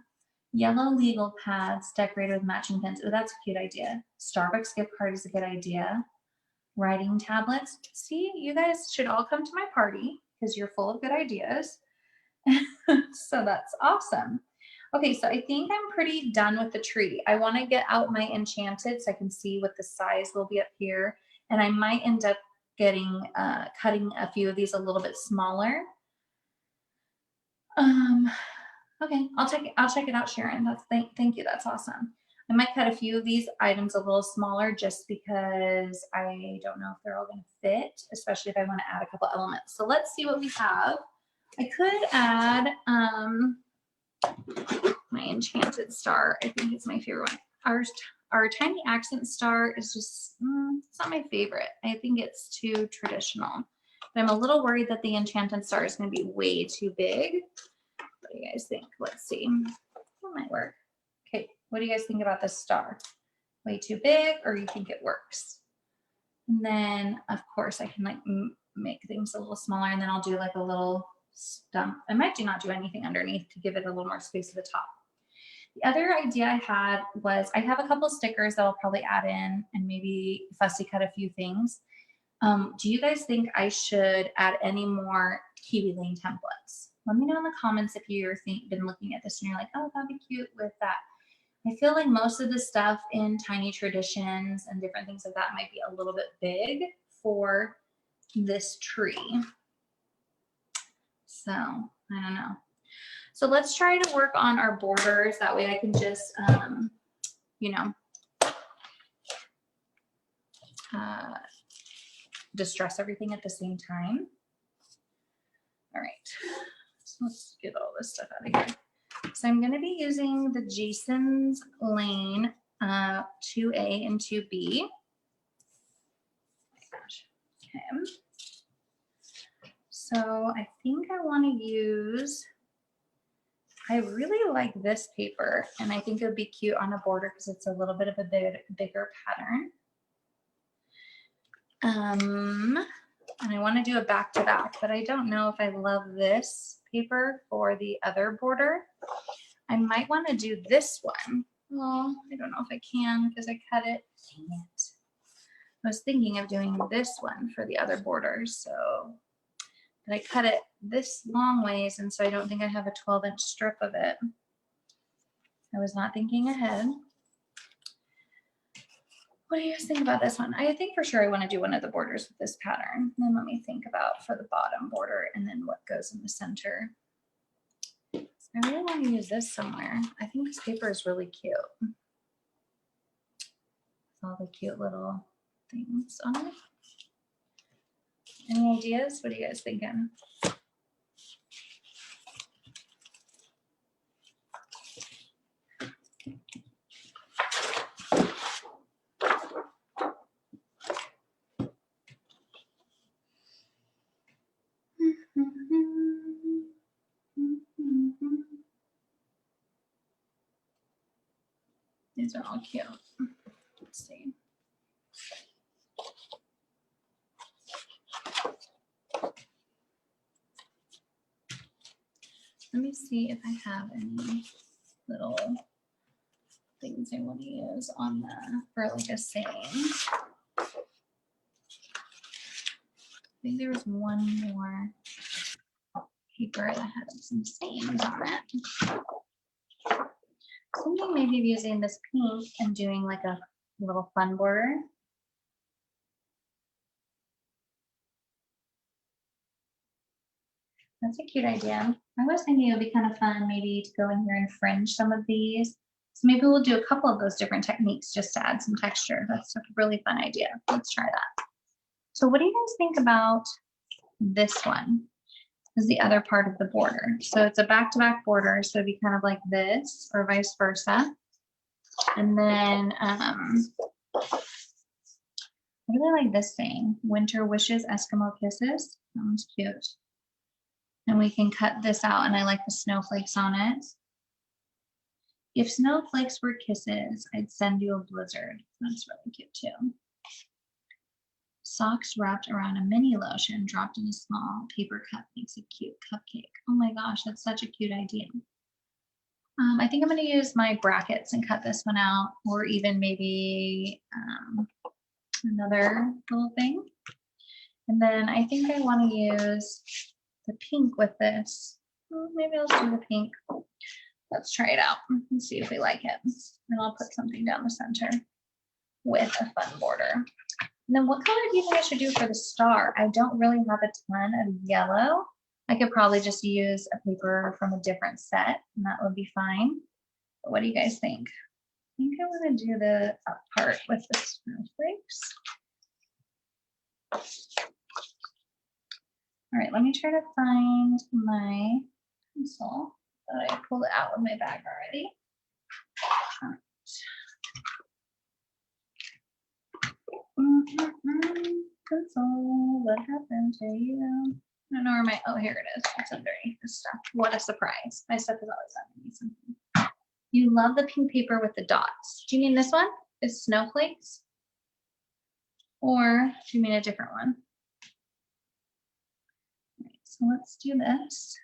Speaker 2: Yellow legal pads decorated with matching pins. Oh, that's a cute idea. Starbucks gift card is a good idea. Writing tablets. See, you guys should all come to my party because you're full of good ideas. So that's awesome. Okay, so I think I'm pretty done with the tree. I want to get out my enchanted so I can see what the size will be up here. And I might end up getting cutting a few of these a little bit smaller. Okay, I'll check it out, Sharon. Thank you. That's awesome. I might cut a few of these items a little smaller just because I don't know if they're all going to fit, especially if I want to add a couple elements. So let's see what we have. I could add my enchanted star. I think it's my favorite one. Our tiny accent star is just, it's not my favorite. I think it's too traditional. But I'm a little worried that the enchanted star is going to be way too big. What do you guys think? Let's see. That might work. Okay, what do you guys think about this star? Way too big, or you think it works? And then, of course, I can like make things a little smaller, and then I'll do like a little stump. I might not do anything underneath to give it a little more space at the top. The other idea I had was I have a couple stickers that I'll probably add in and maybe fussy cut a few things. Do you guys think I should add any more Kiwi Lane templates? Let me know in the comments if you've been looking at this and you're like, oh, that'd be cute with that. I feel like most of the stuff in Tiny Traditions and different things like that might be a little bit big for this tree. So I don't know. So let's try to work on our borders. That way I can just, you know, distress everything at the same time. All right, so let's get all this stuff out of here. So I'm going to be using the Jason's Lane 2A and 2B. Oh my gosh. Okay. So I think I want to use, I really like this paper, and I think it would be cute on a border because it's a little bit of a bigger pattern. And I want to do a back to back, but I don't know if I love this paper for the other border. I might want to do this one. Well, I don't know if I can because I cut it. Dang it. I was thinking of doing this one for the other border, so but I cut it this long ways, and so I don't think I have a 12-inch strip of it. I was not thinking ahead. What do you guys think about this one? I think for sure I want to do one of the borders with this pattern. And then let me think about for the bottom border and then what goes in the center. I really want to use this somewhere. I think this paper is really cute. All the cute little things on it. Any ideas? What are you guys thinking? These are all cute. Let's see. Let me see if I have any little things I want to use on the, for like a saying. I think there was one more paper that had some sayings on it. Something maybe using this pink and doing like a little fun border. That's a cute idea. I was thinking it would be kind of fun maybe to go in here and fringe some of these. So maybe we'll do a couple of those different techniques just to add some texture. That's a really fun idea. Let's try that. So what do you guys think about this one? This is the other part of the border. So it's a back-to-back border. So it'd be kind of like this or vice versa. And then I really like this thing. Winter Wishes Eskimo Kisses. That one's cute. And we can cut this out, and I like the snowflakes on it. If snowflakes were kisses, I'd send you a blizzard. That's really cute too. Socks wrapped around a mini lotion dropped in a small paper cup makes a cute cupcake. Oh my gosh, that's such a cute idea. I think I'm going to use my brackets and cut this one out, or even maybe another little thing. And then I think I want to use the pink with this. Well, maybe I'll do the pink. Let's try it out and see if we like it. And I'll put something down the center with a fun border. And then what color do you think I should do for the star? I don't really have a ton of yellow. I could probably just use a paper from a different set, and that would be fine. But what do you guys think? I think I want to do the up part with the snowflakes. All right, let me try to find my pencil. I pulled it out of my bag already. All right. Pencil, what happened to you? I don't know where my, oh, here it is. It's underneath this stuff. What a surprise. My stuff is always underneath something. You love the pink paper with the dots. Do you mean this one? Is snowflakes? Or do you mean a different one? All right, so let's do this.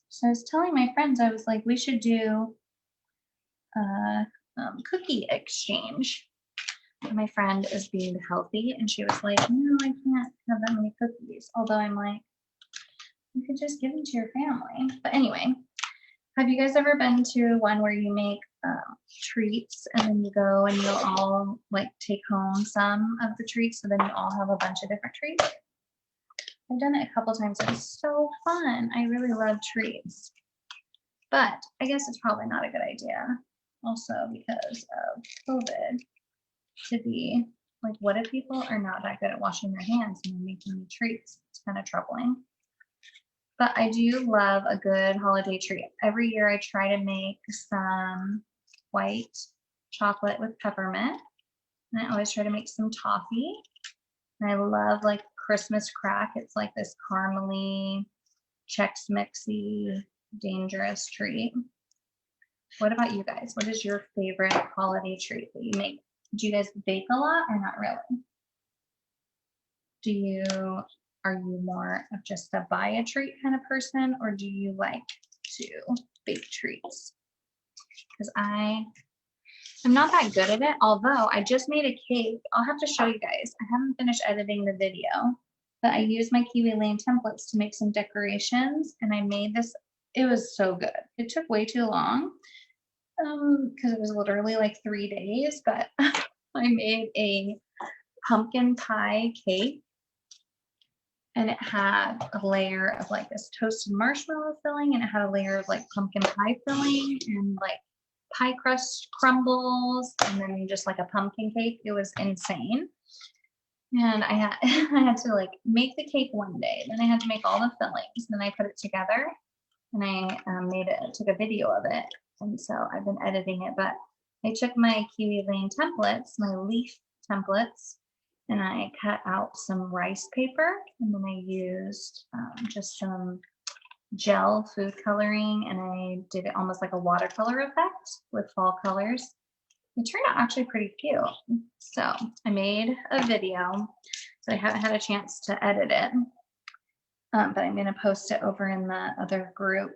Speaker 2: So I was telling my friends, I was like, we should do a cookie exchange. And my friend is being healthy, and she was like, no, I can't have that many cookies. Although I'm like, you could just give them to your family. But anyway, have you guys ever been to one where you make treats, and then you go and you'll all like take home some of the treats, so then you all have a bunch of different treats? I've done it a couple times. It's so fun. I really love treats. But I guess it's probably not a good idea. Also because of COVID, to be like, what if people are not that good at washing their hands and making me treats? It's kind of troubling. But I do love a good holiday treat. Every year I try to make some white chocolate with peppermint. And I always try to make some toffee. And I love like Christmas crack. It's like this caramely, Chex Mixy, dangerous treat. What about you guys? What is your favorite holiday treat that you make? Do you guys bake a lot or not really? Are you more of just a buy a treat kind of person, or do you like to bake treats? Because I'm not that good at it, although I just made a cake. I'll have to show you guys. I haven't finished editing the video, but I used my Kiwi Lane templates to make some decorations, and I made this. It was so good. It took way too long because it was literally like 3 days, but I made a pumpkin pie cake, and it had a layer of like this toasted marshmallow filling, and it had a layer of like pumpkin pie filling and like pie crust crumbles, and then just like a pumpkin cake. It was insane. And I had to like make the cake one day, then I had to make all the fillings, then I put it together, and I took a video of it. And so I've been editing it, but I took my Kiwi Lane templates, my leaf templates, and I cut out some rice paper, and then I used just some gel food coloring, and I did it almost like a watercolor effect with fall colors. It turned out actually pretty cute. So I made a video, so I haven't had a chance to edit it, but I'm going to post it over in the other group,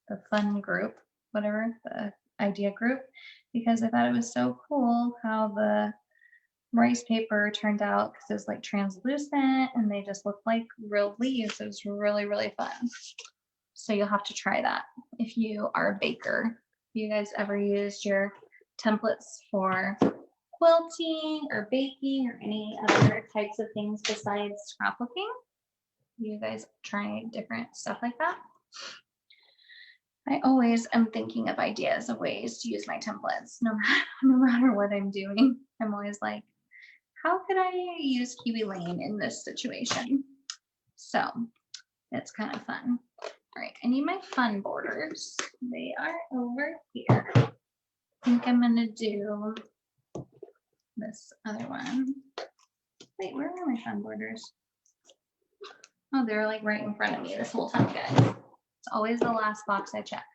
Speaker 2: the fun group, whatever, the idea group, because I thought it was so cool how the rice paper turned out, because it was like translucent and they just looked like real leaves. It was really, really fun. So you'll have to try that if you are a baker. Have you guys ever used your templates for quilting or baking or any other types of things besides scrapbooking? You guys try different stuff like that? I always am thinking of ideas of ways to use my templates, no matter what I'm doing. I'm always like, how could I use Kiwi Lane in this situation? So it's kind of fun. All right, I need my fun borders. They are over here. I think I'm gonna do this other one. Wait, where are my fun borders? Oh, they're like right in front of me this whole time, guys. It's always the last box I check.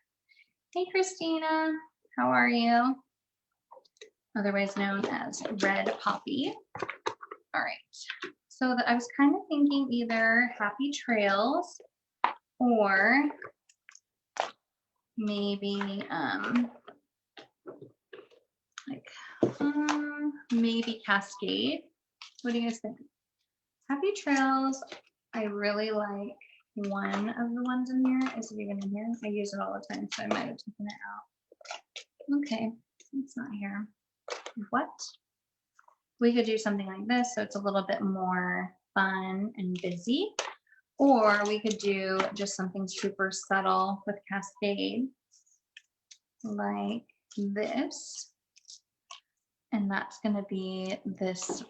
Speaker 2: Hey, Christina, how are you? Otherwise known as Red Poppy. All right, so I was kind of thinking either Happy Trails or maybe maybe Cascade. What do you guys think? Happy Trails, I really like one of the ones in here. Is it even in here? I use it all the time, so I might have taken it out. Okay, it's not here. What? We could do something like this, so it's a little bit more fun and busy. Or we could do just something super subtle with Cascade, like this. And that's going to be this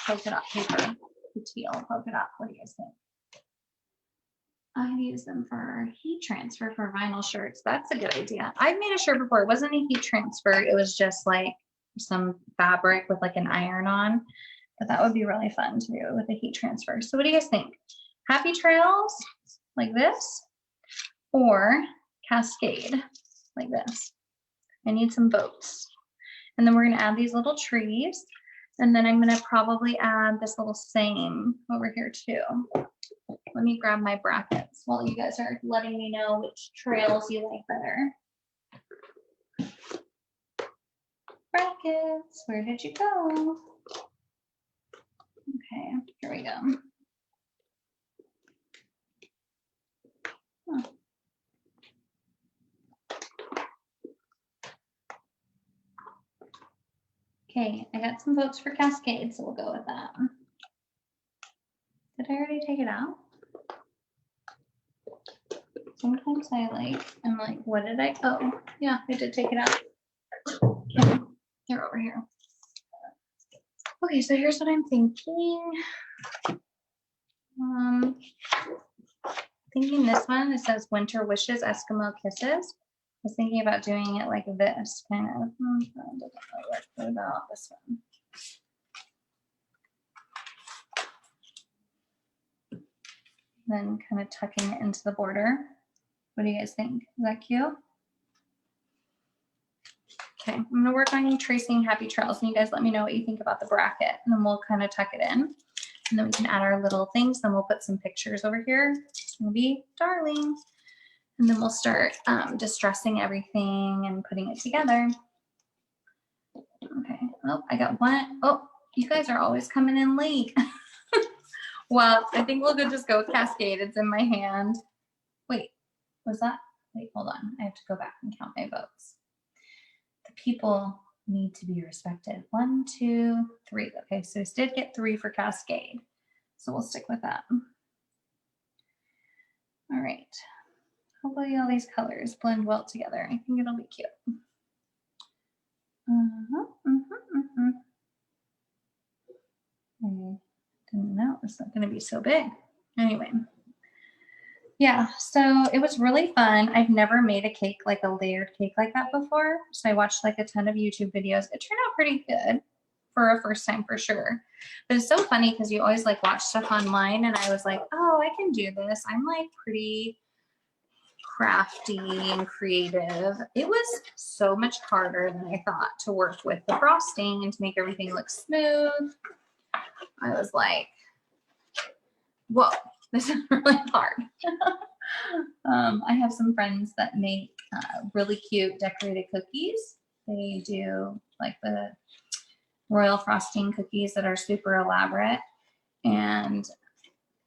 Speaker 2: polka dot paper, the teal polka dot. What do you guys think? I use them for heat transfer for vinyl shirts. That's a good idea. I've made a shirt before. It wasn't a heat transfer. It was just like some fabric with like an iron on. But that would be really fun to do with a heat transfer. So what do you guys think? Happy Trails like this or Cascade like this? I need some votes. And then we're going to add these little trees. And then I'm going to probably add this little same over here too. Let me grab my brackets while you guys are letting me know which trails you like better. Brackets, where did you go? Okay, here we go. Huh. Okay, I got some votes for Cascade, so we'll go with that. Did I already take it out? Sometimes I'm like, what did I, oh, yeah, I did take it out. Okay, they're over here. Okay, so here's what I'm thinking. Thinking this one, it says Winter Wishes, Eskimo Kisses. I was thinking about doing it like this, kind of. What about this one? Then kind of tucking it into the border. What do you guys think? Is that cute? Okay, I'm gonna work on tracing Happy Trails, and you guys let me know what you think about the bracket, and then we'll kind of tuck it in. And then we can add our little things. Then we'll put some pictures over here. It's gonna be darling. And then we'll start distressing everything and putting it together. Okay, oh, I got one. Oh, you guys are always coming in late. Well, I think we'll just go with Cascade. It's in my hand. Wait, was that? Wait, hold on. I have to go back and count my votes. The people need to be respected. 1, 2, 3. Okay, so we did get 3 for Cascade. So we'll stick with that. All right. Hopefully all these colors blend well together. I think it'll be cute. I didn't know it's not going to be so big. Anyway. Yeah, so it was really fun. I've never made a cake, like a layered cake like that before. So I watched like a ton of YouTube videos. It turned out pretty good for a first time for sure. But it's so funny because you always like watch stuff online and I was like, oh, I can do this. I'm like pretty crafty and creative. It was so much harder than I thought to work with the frosting and to make everything look smooth. I was like, whoa. This is really hard. I have some friends that make really cute decorated cookies. They do like the royal frosting cookies that are super elaborate. And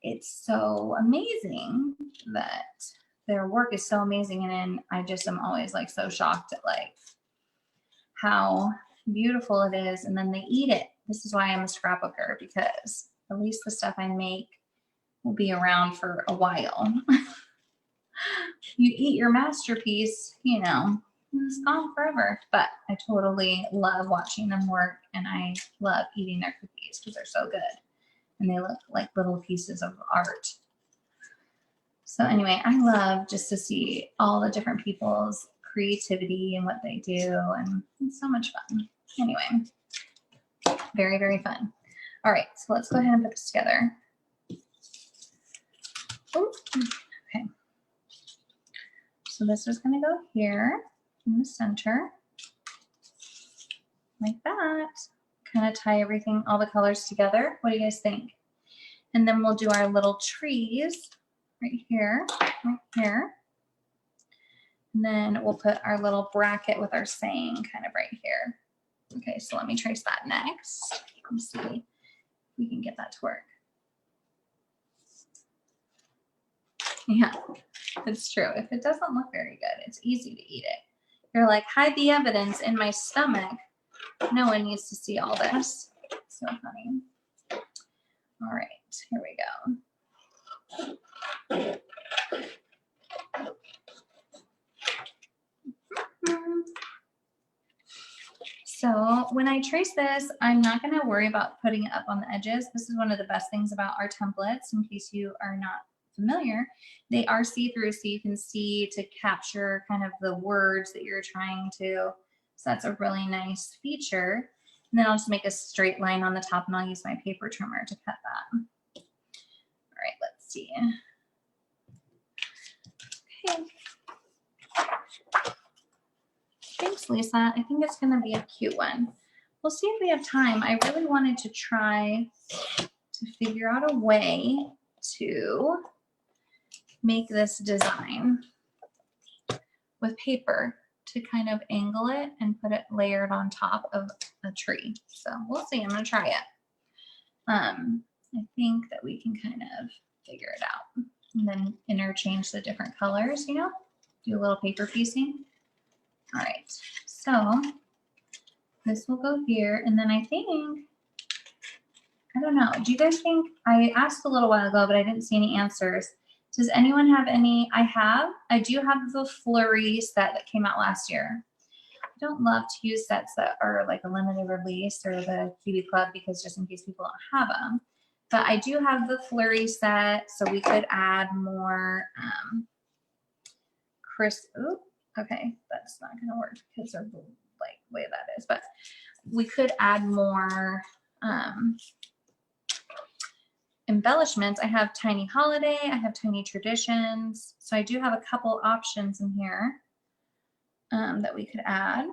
Speaker 2: it's so amazing that their work is so amazing. And then I just am always like so shocked at like how beautiful it is. And then they eat it. This is why I'm a scrapbooker, because at least the stuff I make will be around for a while. You eat your masterpiece, you know, it's gone forever. But I totally love watching them work, and I love eating their cookies because they're so good and they look like little pieces of art. So anyway, I love just to see all the different people's creativity and what they do, and it's so much fun. Anyway, Very, very fun. All right, so let's go ahead and put this together. Ooh, okay. So this is going to go here in the center, like that. Kind of tie everything, all the colors together. What do you guys think? And then we'll do our little trees right here, right here. And then we'll put our little bracket with our saying kind of right here. Okay, so let me trace that next. Let's see if we can get that to work. Yeah, it's true. If it doesn't look very good, it's easy to eat it. You're like, hide the evidence in my stomach. No one needs to see all this. So funny. All right, here we go. So when I trace this, I'm not going to worry about putting it up on the edges. This is one of the best things about our templates, in case you are not familiar. They are see-through, so you can see to capture kind of the words that you're trying to. So that's a really nice feature. And then I'll just make a straight line on the top, and I'll use my paper trimmer to cut that. All right, let's see. Okay. Thanks, Lisa. I think it's going to be a cute one. We'll see if we have time. I really wanted to try to figure out a way to make this design with paper to kind of angle it and put it layered on top of a tree. So we'll see. I'm going to try it. I think that we can kind of figure it out and then interchange the different colors, you know, do a little paper piecing. All right, so this will go here, and then I think, I don't know, do you guys think, I asked a little while ago, but I didn't see any answers. Does anyone have any? I do have the flurry set that came out last year. I don't love to use sets that are like a limited release or the Kiwi Club, because just in case people don't have them. But I do have the flurry set, so we could add more okay, that's not going to work because of the like way that is, but we could add more embellishments. I have tiny holiday, I have tiny traditions, so I do have a couple options in here that we could add.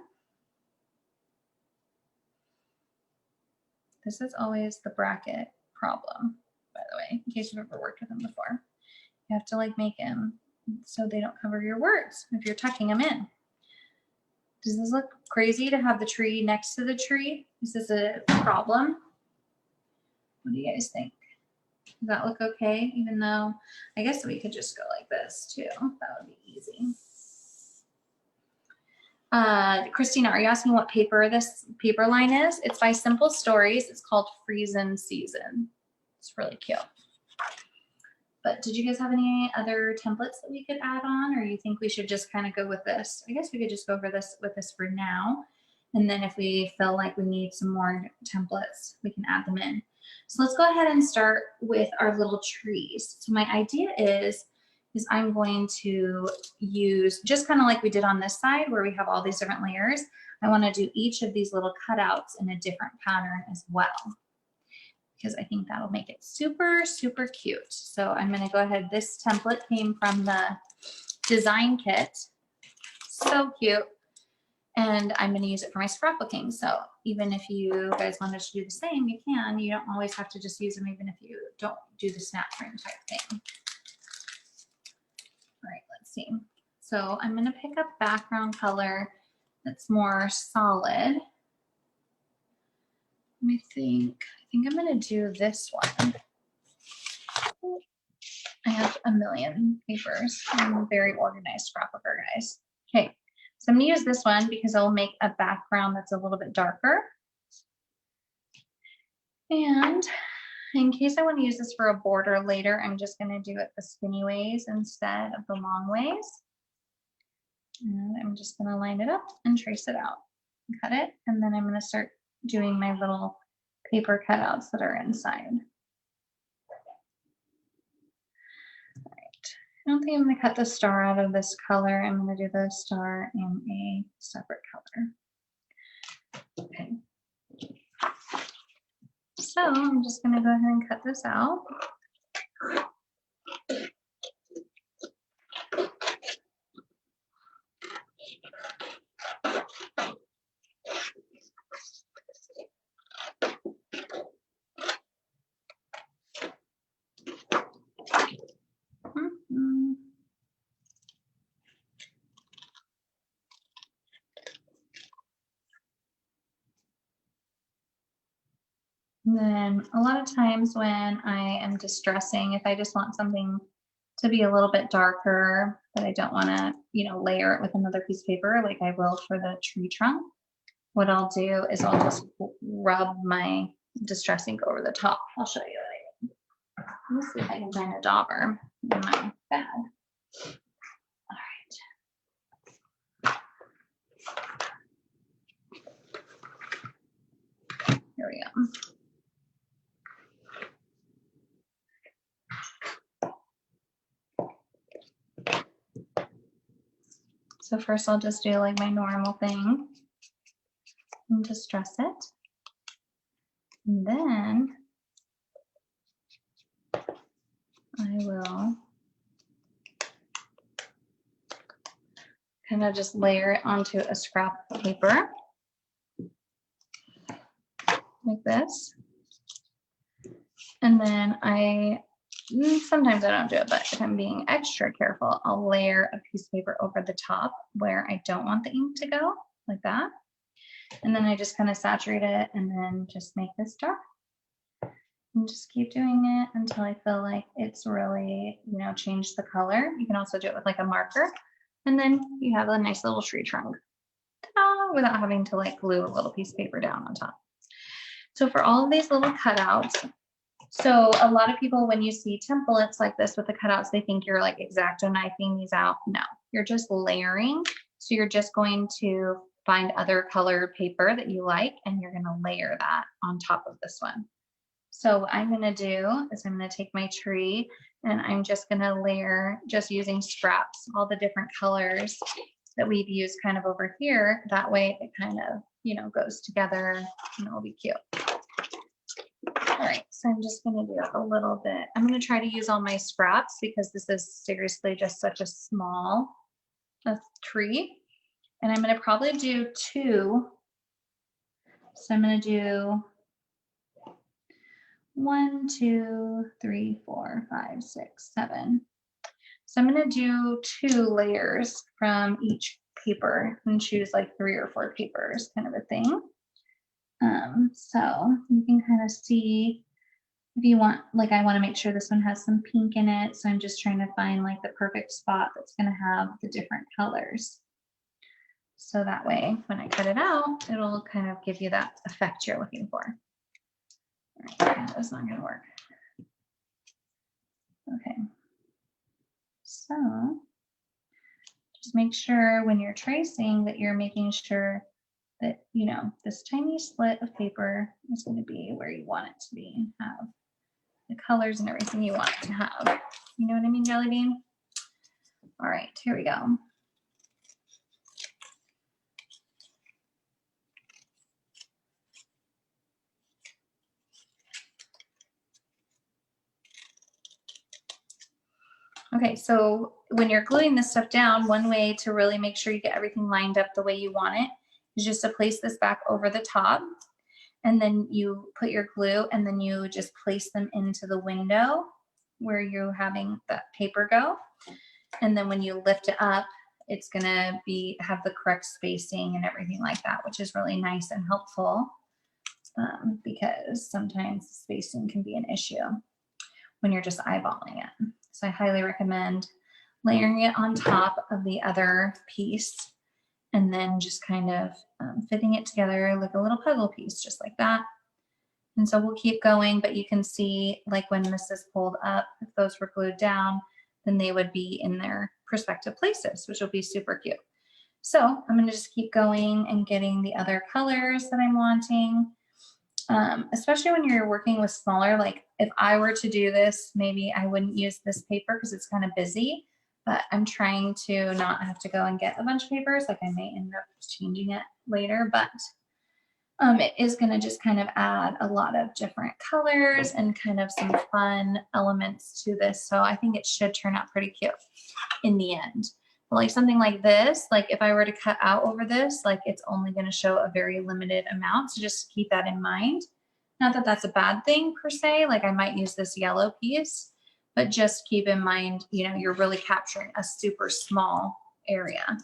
Speaker 2: This is always the bracket problem, by the way, in case you've ever worked with them before. You have to like make them so they don't cover your words if you're tucking them in. Does this look crazy to have the tree next to the tree? Is this a problem? What do you guys think? Does that look okay? Even though I guess we could just go like this too. That would be easy. Christina, are you asking what paper this paper line is? It's by Simple Stories. It's called Freezin' Season. It's really cute. But did you guys have any other templates that we could add on, or you think we should just kind of go with this? I guess we could just go for this with this for now. And then if we feel like we need some more templates, we can add them in. So let's go ahead and start with our little trees. So my idea is I'm going to use, just kind of like we did on this side where we have all these different layers, I want to do each of these little cutouts in a different pattern as well, because I think that'll make it super, super cute. So I'm going to go ahead. This template came from the design kit. So cute. And I'm going to use it for my scrapbooking. So even if you guys wanted to do the same, you can. You don't always have to just use them, even if you don't do the snap frame type thing. All right, let's see. So I'm going to pick up background color that's more solid. Let me think. I think I'm going to do this one. I have a million papers. I'm a very organized scrapbooker, guys. Okay, so I'm going to use this one because it'll make a background that's a little bit darker. And in case I want to use this for a border later, I'm just going to do it the skinny ways instead of the long ways. And I'm just going to line it up and trace it out. Cut it, and then I'm going to start doing my little paper cutouts that are inside. All right. I don't think I'm going to cut the star out of this color. I'm going to do the star in a separate color. Okay. So I'm just gonna go ahead and cut this out. And then a lot of times when I am distressing, if I just want something to be a little bit darker, but I don't want to, layer it with another piece of paper like I will for the tree trunk, what I'll do is I'll just rub my distressing over the top. I'll show you what I mean. Let me see if I can find a dauber in my bag. All right. Here we go. So first I'll just do like my normal thing and distress it. And then I will kind of just layer it onto a scrap paper like this. And then sometimes I don't do it, but if I'm being extra careful, I'll layer a piece of paper over the top where I don't want the ink to go, like that. And then I just kind of saturate it and then just make this dark. And just keep doing it until I feel like it's really, changed the color. You can also do it with like a marker. And then you have a nice little tree trunk without having to like glue a little piece of paper down on top. So for all of these little cutouts, so a lot of people, when you see templates like this with the cutouts, they think you're like X-Acto knifing these out. No, you're just layering. So you're just going to find other colored paper that you like, and you're going to layer that on top of this one. So what I'm going to do is I'm going to take my tree and I'm just going to layer, just using scraps, all the different colors that we've used kind of over here. That way it kind of, goes together and it'll be cute. All right, so I'm just gonna do a little bit. I'm gonna try to use all my scraps because this is seriously just such a small tree. And I'm gonna probably do 2. So I'm gonna do 1, 2, 3, 4, 5, 6, 7. So I'm gonna do 2 layers from each paper and choose like 3 or 4 papers, kind of a thing. So you can kind of see if you want, like I want to make sure this one has some pink in it. So I'm just trying to find like the perfect spot that's going to have the different colors. So that way, when I cut it out, it'll kind of give you that effect you're looking for. All right, that's not going to work. Okay. So just make sure when you're tracing that you're making sure that, this tiny slit of paper is going to be where you want it to be, have the colors and everything you want it to have. You know what I mean, Jelly Bean? All right, here we go. Okay, so when you're gluing this stuff down, one way to really make sure you get everything lined up the way you want it is just to place this back over the top, and then you put your glue, and then you just place them into the window where you're having that paper go. And then when you lift it up, it's gonna have the correct spacing and everything like that, which is really nice and helpful because sometimes spacing can be an issue when you're just eyeballing it. So I highly recommend layering it on top of the other piece and then just kind of fitting it together like a little puzzle piece, just like that. And so we'll keep going, but you can see like when this is pulled up, if those were glued down, then they would be in their respective places, which will be super cute. So I'm gonna just keep going and getting the other colors that I'm wanting. Especially when you're working with smaller, like if I were to do this, maybe I wouldn't use this paper because it's kind of busy, but I'm trying to not have to go and get a bunch of papers. Like I may end up changing it later, but It is going to just kind of add a lot of different colors and kind of some fun elements to this. So I think it should turn out pretty cute in the end. But like something like this, like if I were to cut out over this, like it's only going to show a very limited amount. So just keep that in mind. Not that that's a bad thing per se, like I might use this yellow piece, but just keep in mind, you know, you're really capturing a super small area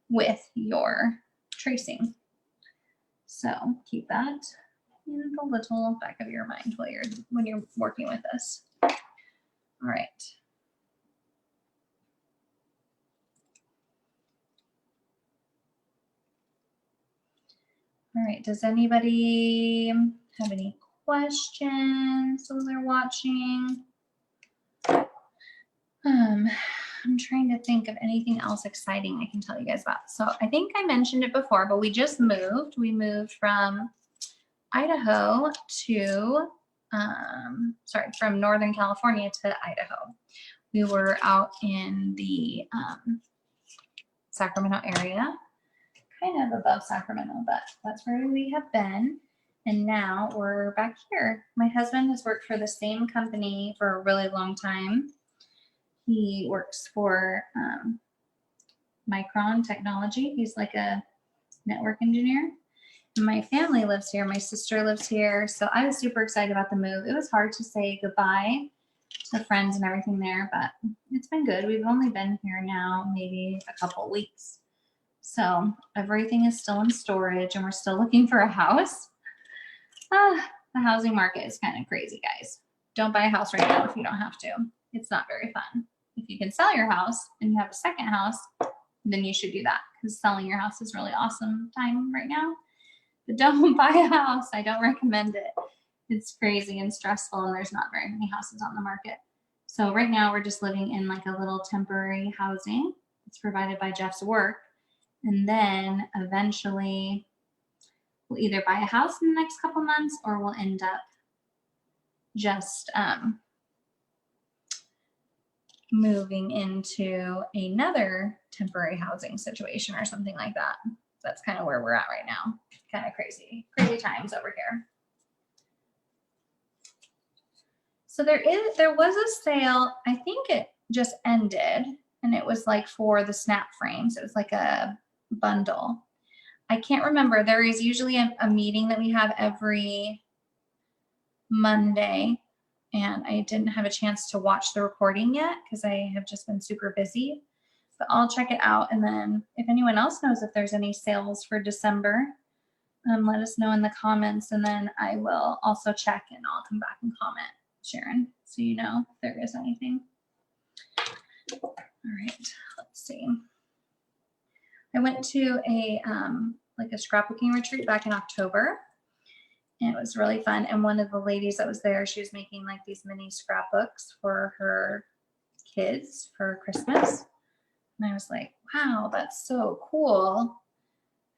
Speaker 2: with your tracing. So keep that in the little back of your mind when you're working with this. All right. All right. Does anybody have any questions while they're watching? I'm trying to think of anything else exciting I can tell you guys about. So I think I mentioned it before, but we just moved. We moved from Idaho to, from Northern California to Idaho. We were out in the Sacramento area, kind of above Sacramento, but that's where we have been. And now we're back here. My husband has worked for the same company for a really long time. He works for Micron Technology. He's like a network engineer. And my family lives here. My sister lives here. So I was super excited about the move. It was hard to say goodbye to friends and everything there, but it's been good. We've only been here now maybe a couple weeks. So everything is still in storage and we're still looking for a house. The housing market is kind of crazy, guys. Don't buy a house right now if you don't have to. It's not very fun. If you can sell your house and you have a second house, then you should do that because selling your house is really awesome time right now. But don't buy a house. I don't recommend it. It's crazy and stressful and there's not very many houses on the market. So right now we're just living in like a little temporary housing. It's provided by Jeff's work. And then eventually we'll either buy a house in the next couple months or we'll end up just moving into another temporary housing situation or something like that. That's kind of where we're at right now. Kind of crazy times over here. So there was a sale. I think it just ended and it was like for the snap frames. It was like a bundle. I can't remember. There is usually a meeting that we have every Monday. And I didn't have a chance to watch the recording yet because I have just been super busy. But I'll check it out. And then if anyone else knows if there's any sales for December, let us know in the comments. And then I will also check and I'll come back and comment, Sharon, so you know if there is anything. All right, let's see. I went to a scrapbooking retreat back in October. And it was really fun. And one of the ladies that was there, she was making like these mini scrapbooks for her kids for Christmas. And I was like, wow, that's so cool.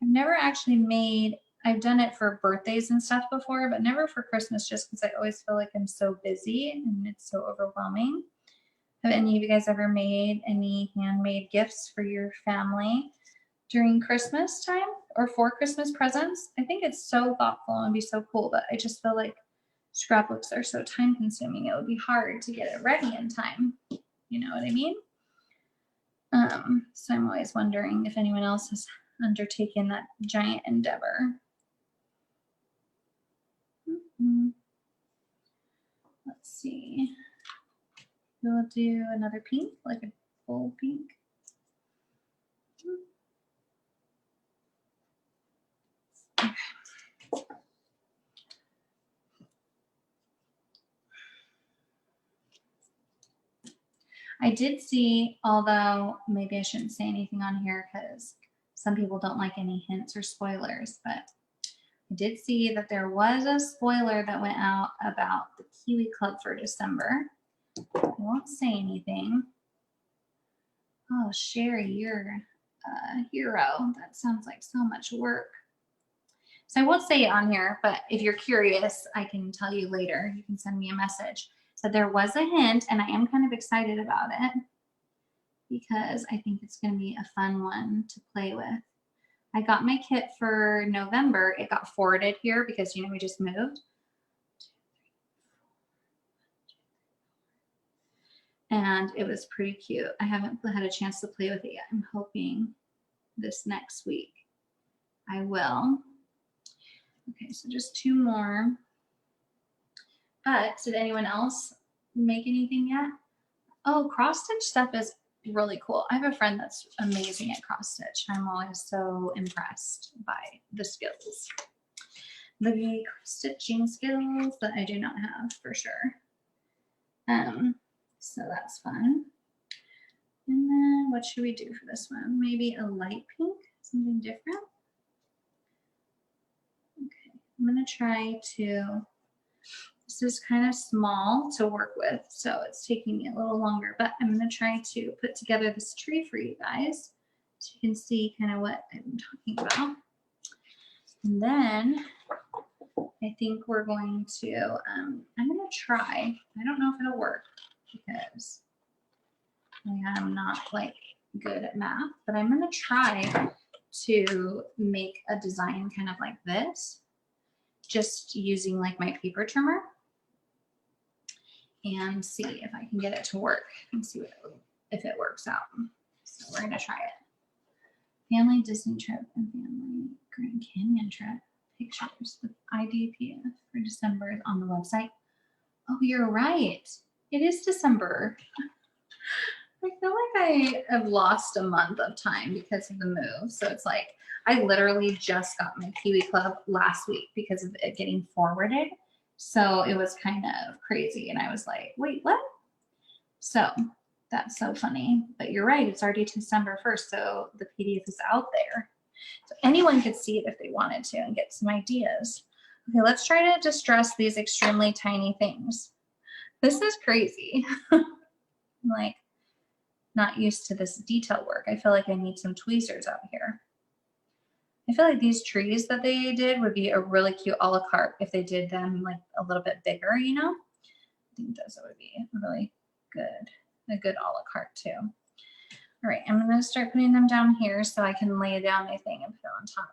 Speaker 2: I've never actually I've done it for birthdays and stuff before, but never for Christmas just because I always feel like I'm so busy and it's so overwhelming. Have any of you guys ever made any handmade gifts for your family during Christmas time or for Christmas presents? I think it's so thoughtful and be so cool, but I just feel like scrapbooks are so time consuming. It would be hard to get it ready in time. You know what I mean? So I'm always wondering if anyone else has undertaken that giant endeavor. Let's see. We'll do another pink, like a full pink. Okay. I did see, although maybe I shouldn't say anything on here because some people don't like any hints or spoilers, but I did see that there was a spoiler that went out about the Kiwi Club for December. I won't say anything. Oh, Sherry, you're a hero. That sounds like so much work. So I won't say it on here, but if you're curious, I can tell you later. You can send me a message. So there was a hint, and I am kind of excited about it because I think it's going to be a fun one to play with. I got my kit for November. It got forwarded here because, you know, we just moved. And it was pretty cute. I haven't had a chance to play with it yet. I'm hoping this next week I will. Okay, so just 2 more. But did anyone else make anything yet? Oh, cross stitch stuff is really cool. I have a friend that's amazing at cross stitch. I'm always so impressed by the skills. The stitching skills that I do not have for sure. So that's fun. And then what should we do for this one? Maybe a light pink, something different. Okay, I'm gonna try to, this is kind of small to work with, so it's taking me a little longer, but I'm gonna try to put together this tree for you guys so you can see kind of what I'm talking about. And then I think we're going to, I'm gonna try, I don't know if it'll work because I am not like good at math, but I'm gonna try to make a design kind of like this, just using like my paper trimmer and see if I can get it to work and see if it works out. So we're gonna try it. Family Disney trip and family Grand Canyon trip pictures with IDPF for December is on the website. Oh, you're right. It is December. I feel like I have lost a month of time because of the move. So it's like, I literally just got my Kiwi Club last week because of it getting forwarded. So it was kind of crazy. And I was like, wait, what? So that's so funny. But you're right. It's already December 1st. So the PDF is out there. So anyone could see it if they wanted to and get some ideas. Okay, let's try to distress these extremely tiny things. This is crazy. I'm like not used to this detail work. I feel like I need some tweezers out here. I feel like these trees that they did would be a really cute a la carte if they did them like a little bit bigger, you know? I think those would be really good, a good a la carte too. All right, I'm gonna start putting them down here so I can lay down my thing and put it on top.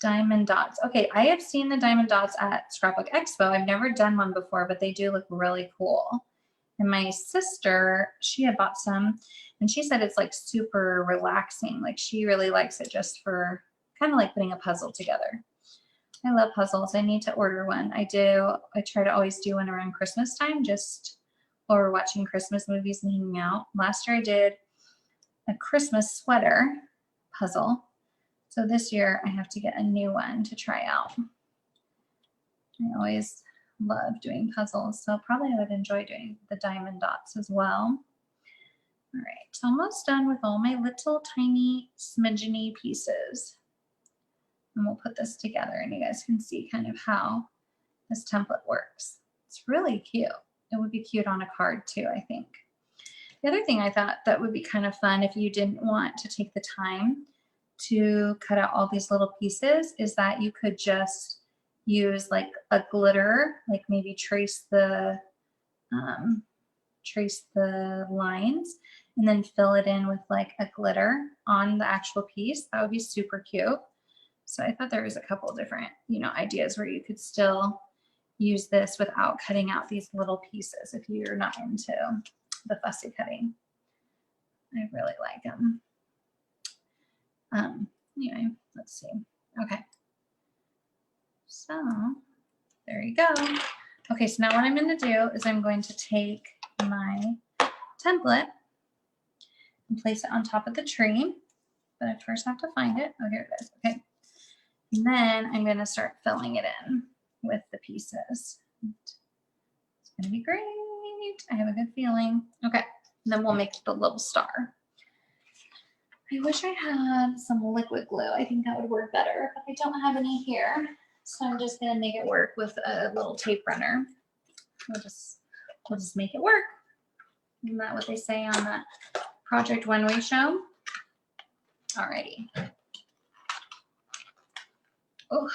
Speaker 2: Diamond dots. Okay, I have seen the diamond dots at Scrapbook Expo. I've never done one before, but they do look really cool. And my sister, she had bought some and she said it's like super relaxing. Like she really likes it just for kind of like putting a puzzle together. I love puzzles. I need to order one. I do. I try to always do one around Christmas time, just while we're watching Christmas movies and hanging out. Last year I did a Christmas sweater puzzle. So this year I have to get a new one to try out. I always love doing puzzles, so probably I would enjoy doing the diamond dots as well. All right, it's almost done with all my little tiny smidgeny pieces. And we'll put this together and you guys can see kind of how this template works. It's really cute. It would be cute on a card too, I think. The other thing I thought that would be kind of fun if you didn't want to take the time to cut out all these little pieces is that you could just use like a glitter, like maybe trace the lines and then fill it in with like a glitter on the actual piece. That would be super cute. So I thought there was a couple of different, you know, ideas where you could still use this without cutting out these little pieces if you're not into the fussy cutting. I really like them. Anyway, let's see. Okay. So there you go. Okay, so now what I'm going to do is I'm going to take my template and place it on top of the tree. But I first have to find it. Oh, here it is. Okay. And then I'm going to start filling it in with the pieces. It's going to be great. I have a good feeling. Okay. And then we'll make the little star. I wish I had some liquid glue. I think that would work better, but I don't have any here. So I'm just gonna make it work with a little tape runner. We'll just make it work. Isn't that what they say on that Project One Way show? Alrighty. Oh.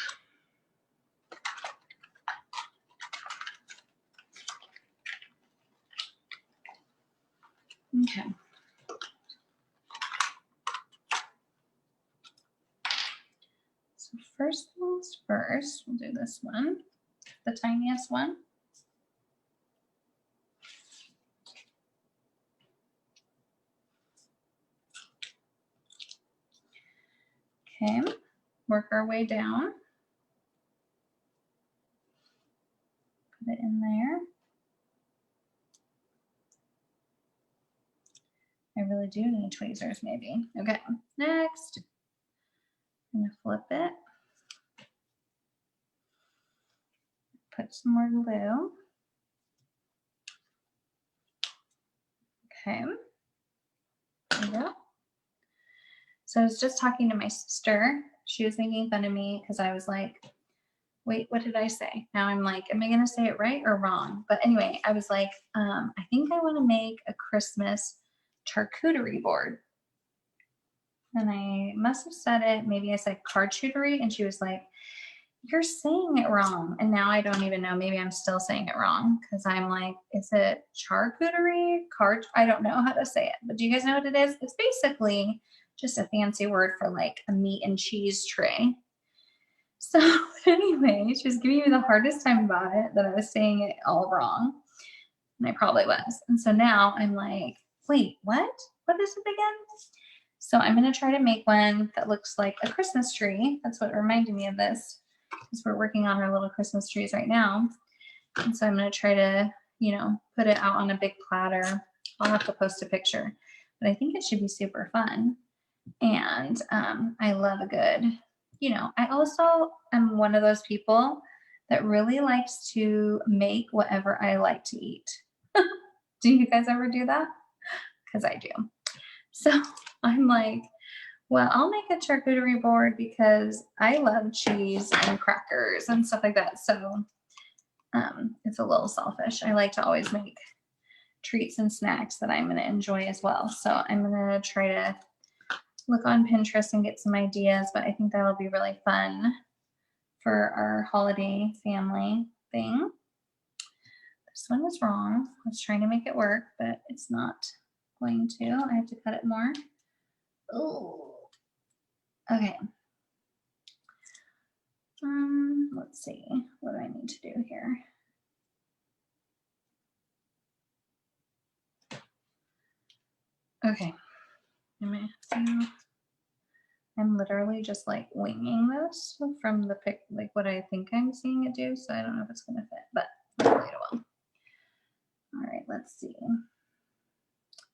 Speaker 2: Okay. first things first, we'll do this one, the tiniest one. Okay, work our way down. Put it in there. I really do need tweezers maybe. Okay, next, I'm gonna flip it. Put some more glue. Okay, there you go. So I was just talking to my sister. She was making fun of me because I was like, wait, what did I say? Now I'm like, am I going to say it right or wrong? But anyway, I was like, I think I want to make a Christmas charcuterie board. And I must have said it. Maybe I said charcuterie. And she was like, you're saying it wrong. And now I don't even know. Maybe I'm still saying it wrong because I'm like, is it charcuterie? I don't know how to say it. But do you guys know what it is? It's basically just a fancy word for like a meat and cheese tray. So anyway, she was giving me the hardest time about it, that I was saying it all wrong. And I probably was. And so now I'm like, wait, what? What is it again? So I'm going to try to make one that looks like a Christmas tree. That's what reminded me of this, because we're working on our little Christmas trees right now. And so I'm going to try to, you know, put it out on a big platter. I'll have to post a picture, but I think it should be super fun. And I love a good, you know, I also am one of those people that really likes to make whatever I like to eat. Do you guys ever do that? Because I do. So I'm like, well, I'll make a charcuterie board because I love cheese and crackers and stuff like that. So it's a little selfish. I like to always make treats and snacks that I'm going to enjoy as well. So I'm going to try to look on Pinterest and get some ideas, but I think that'll be really fun for our holiday family thing. This one was wrong. I was trying to make it work, but it's not going to. I have to cut it more. Oh, okay. Let's see. What do I need to do here? Okay. I'm literally just like winging this from the pic, like what I think I'm seeing it do. So I don't know if it's going to fit, but hopefully it will. All right, let's see.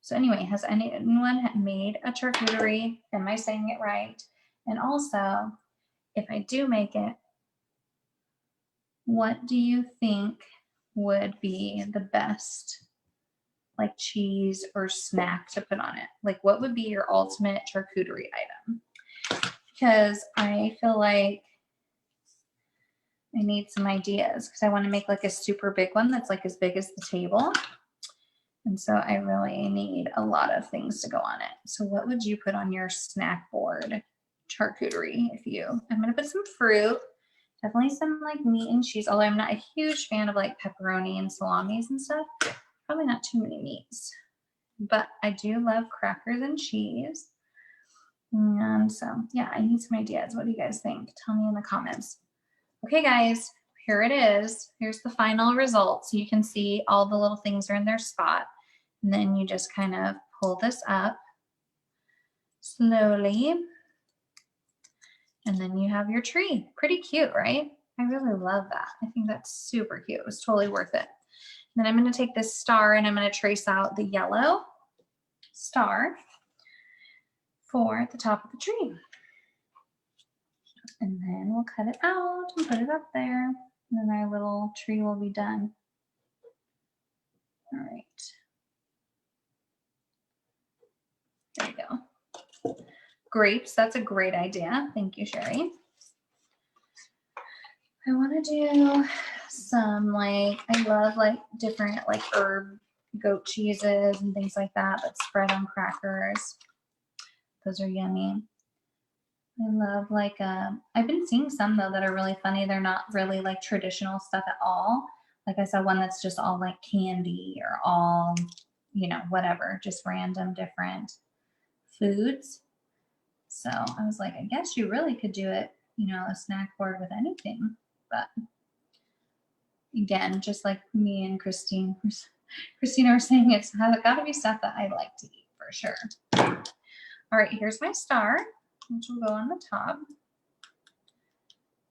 Speaker 2: So anyway, has anyone made a charcuterie? Am I saying it right? And also, if I do make it, what do you think would be the best like cheese or snack to put on it? Like what would be your ultimate charcuterie item? Because I feel like I need some ideas because I want to make like a super big one that's like as big as the table. And so I really need a lot of things to go on it. So what would you put on your snack board charcuterie I'm going to put some fruit, definitely some like meat and cheese, although I'm not a huge fan of like pepperoni and salamis and stuff. Probably not too many meats, but I do love crackers and cheese. And so, yeah, I need some ideas. What do you guys think? Tell me in the comments. Okay, guys, here it is. Here's the final result. So you can see all the little things are in their spot. And then you just kind of pull this up slowly. And then you have your tree. Pretty cute, right? I really love that. I think that's super cute. It was totally worth it. And then I'm going to take this star and I'm going to trace out the yellow star for the top of the tree. And then we'll cut it out and put it up there. And then our little tree will be done. All right. There you go. Grapes, that's a great idea. Thank you, Sherry. I want to do some like, I love like different like herb goat cheeses and things like that, but spread on crackers. Those are yummy. I love like, I've been seeing some though that are really funny. They're not really like traditional stuff at all. Like I saw one that's just all like candy or all, you know, whatever, just random different foods. So I was like, I guess you really could do it you know, a snack board with anything. But again, just like me and Christina were saying, it's got to be stuff that I like to eat for sure. All right, here's my star, which will go on the top.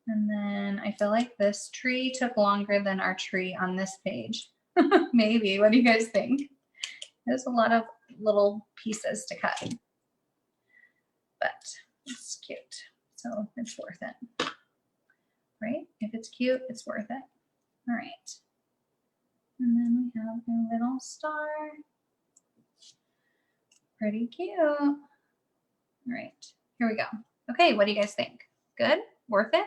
Speaker 2: And then I feel like this tree took longer than our tree on this page. Maybe. What do you guys think? There's a lot of little pieces to cut, but it's cute, so it's worth it, right? If it's cute, it's worth it. All right. And then we have a little star. Pretty cute. All right, here we go. Okay, what do you guys think? Good? Worth it?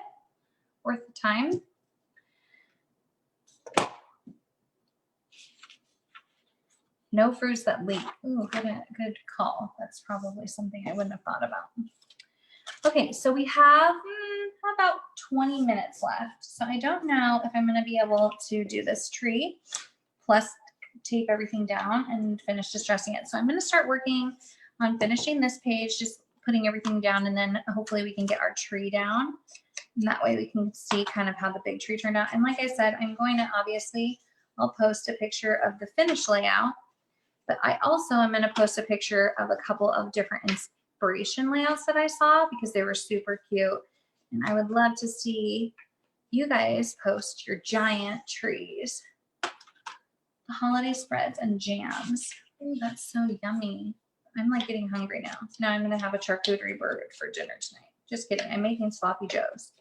Speaker 2: Worth the time? No fruits that leak. Ooh, good call. That's probably something I wouldn't have thought about. Okay, so we have about 20 minutes left. So I don't know if I'm going to be able to do this tree plus tape everything down and finish distressing it. So I'm going to start working on finishing this page, just putting everything down, and then hopefully we can get our tree down. And that way we can see kind of how the big tree turned out. And like I said, I'm going to I'll post a picture of the finished layout, but I also am going to post a picture of a couple of different inspiration layouts that I saw because they were super cute. And I would love to see you guys post your giant trees, the holiday spreads and jams. Ooh, that's so yummy. I'm like getting hungry now. Now I'm going to have a charcuterie board for dinner tonight. Just kidding. I'm making sloppy joes,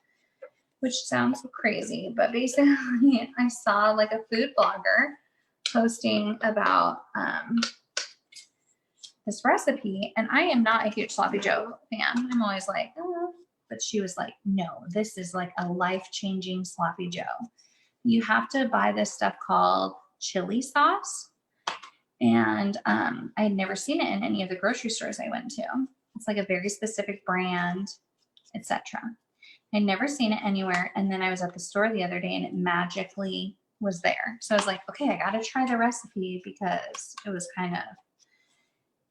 Speaker 2: which sounds crazy, but basically I saw like a food blogger posting about this recipe, and I am not a huge sloppy joe fan. I'm always like, oh. But she was like, no, this is like a life-changing sloppy joe. You have to buy this stuff called chili sauce, and I had never seen it in any of the grocery stores I went to. It's like a very specific brand, etc. I'd never seen it anywhere, and then I was at the store the other day and it magically was there. So I was like, okay, I gotta try the recipe because it was kind of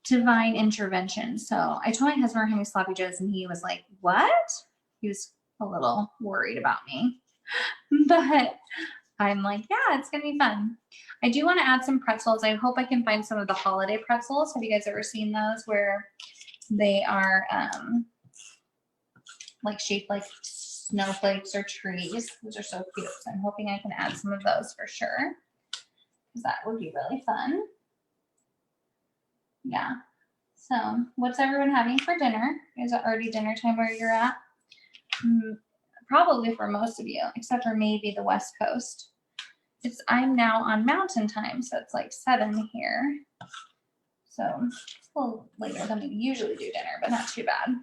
Speaker 2: divine intervention. So I told my husband we're having sloppy joes, and he was like, what? He was a little worried about me, but I'm like, yeah, it's gonna be fun. I do want to add some pretzels. I hope I can find some of the holiday pretzels. Have you guys ever seen those where they are like shaped like snowflakes or trees? Those are so cute. So I'm hoping I can add some of those for sure, because that would be really fun. Yeah. So what's everyone having for dinner? Is it already dinner time where you're at? Probably for most of you, except for maybe the West Coast. I'm now on mountain time, so it's like 7 here. So it's a little later than we usually do dinner, but not too bad.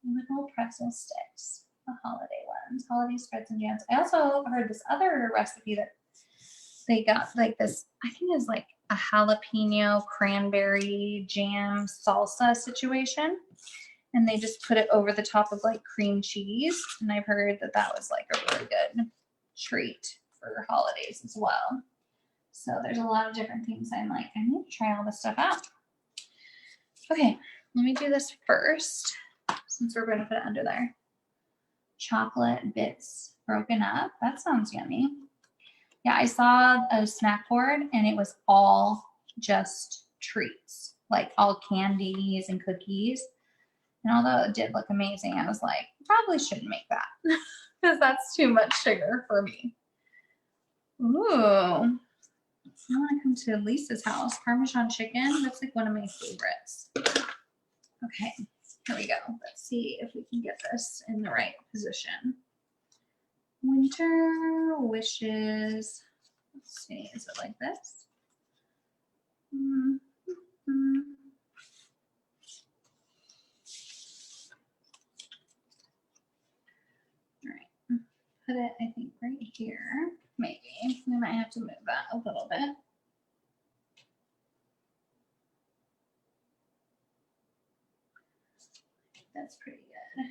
Speaker 2: Little pretzel sticks, the holiday ones, holiday spreads and jams. I also heard this other recipe that they got, like this, I think is like a jalapeno cranberry jam salsa situation. And they just put it over the top of like cream cheese. And I've heard that that was like a really good treat for holidays as well. So there's a lot of different things I'm like, I need to try all this stuff out. Okay, let me do this first, since we're going to put it under there. Chocolate bits broken up. That sounds yummy. Yeah, I saw a snack board and it was all just treats, like all candies and cookies. And although it did look amazing, I was like, probably shouldn't make that because that's too much sugar for me. Ooh, I want to come to Lisa's house. Parmesan chicken. That's like one of my favorites. Okay, here we go. Let's see if we can get this in the right position. Winter wishes. Let's see, is it like this? All right, put it, I think, right here. Maybe we might have to move that a little bit. That's pretty good.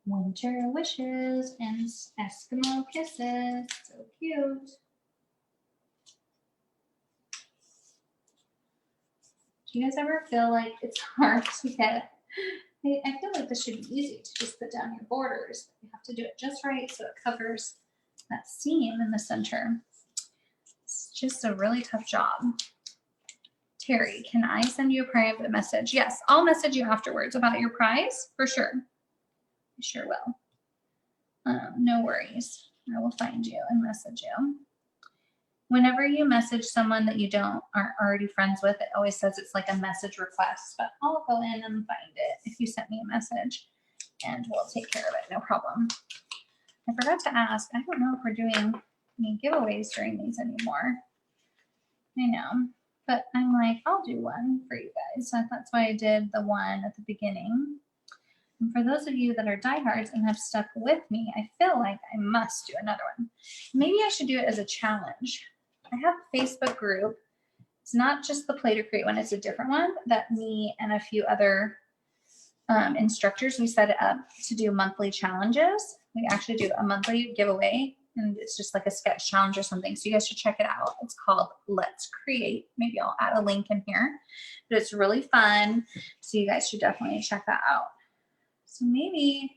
Speaker 2: Winter wishes and Eskimo kisses. So cute. Do you guys ever feel like it's hard to get I feel like this should be easy to just put down your borders. You have to do it just right so it covers that seam in the center. It's just a really tough job. Terry, can I send you a private message? Yes, I'll message you afterwards about your prize for sure. I sure will. No worries. I will find you and message you. Whenever you message someone that you aren't already friends with, it always says it's like a message request, but I'll go in and find it if you sent me a message and we'll take care of it. No problem. I forgot to ask. I don't know if we're doing any giveaways during these anymore. I know, but I'm like, I'll do one for you guys. So that's why I did the one at the beginning. And for those of you that are diehards and have stuck with me, I feel like I must do another one. Maybe I should do it as a challenge. I have a Facebook group. It's not just the Play to Create one, it's a different one that me and a few other instructors, we set it up to do monthly challenges. We actually do a monthly giveaway, and it's just like a sketch challenge or something. So you guys should check it out. It's called Let's Create. Maybe I'll add a link in here, but it's really fun. So you guys should definitely check that out. So maybe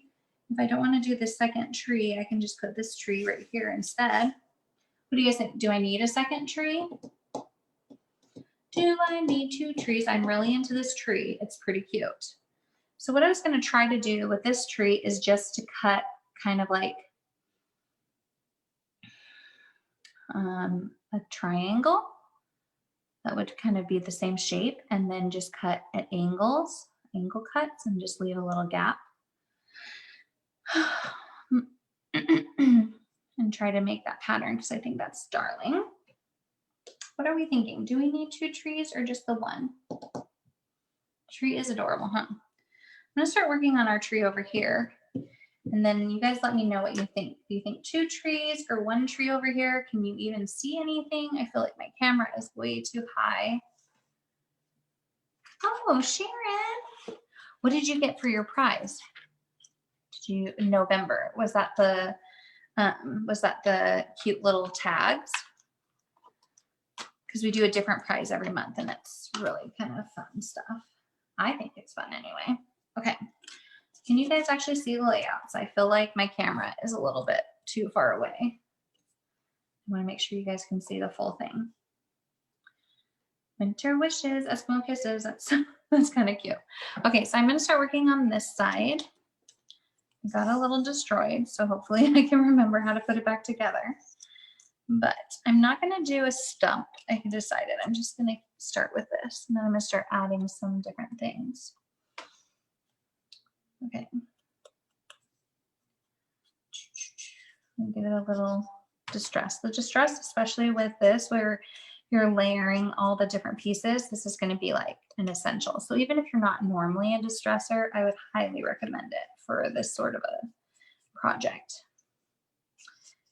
Speaker 2: if I don't want to do the second tree, I can just put this tree right here instead. What do you guys think? Do I need a second tree? Do I need 2 trees? I'm really into this tree. It's pretty cute. So what I was going to try to do with this tree is just to cut kind of like a triangle that would kind of be the same shape, and then just cut at angles, angle cuts, and just leave a little gap. And try to make that pattern because I think that's darling. What are we thinking? Do we need 2 trees or just the one? Tree is adorable, huh? I'm gonna start working on our tree over here. And then you guys let me know what you think. Do you think 2 trees or 1 tree over here? Can you even see anything? I feel like my camera is way too high. Oh, Sharon. What did you get for your prize? Did you, in November, was that the cute little tags? Because we do a different prize every month and it's really kind of fun stuff. I think it's fun anyway. Okay. Can you guys actually see the layouts? I feel like my camera is a little bit too far away. I want to make sure you guys can see the full thing. Winter wishes, Eskimo kisses. That's kind of cute. Okay, so I'm going to start working on this side. I got a little destroyed, so hopefully I can remember how to put it back together. But I'm not going to do a stump. I decided I'm just going to start with this, and then I'm going to start adding some different things. Okay. Give it a little distress. The distress, especially with this, where you're layering all the different pieces, this is going to be like an essential. So even if you're not normally a distresser, I would highly recommend it for this sort of a project,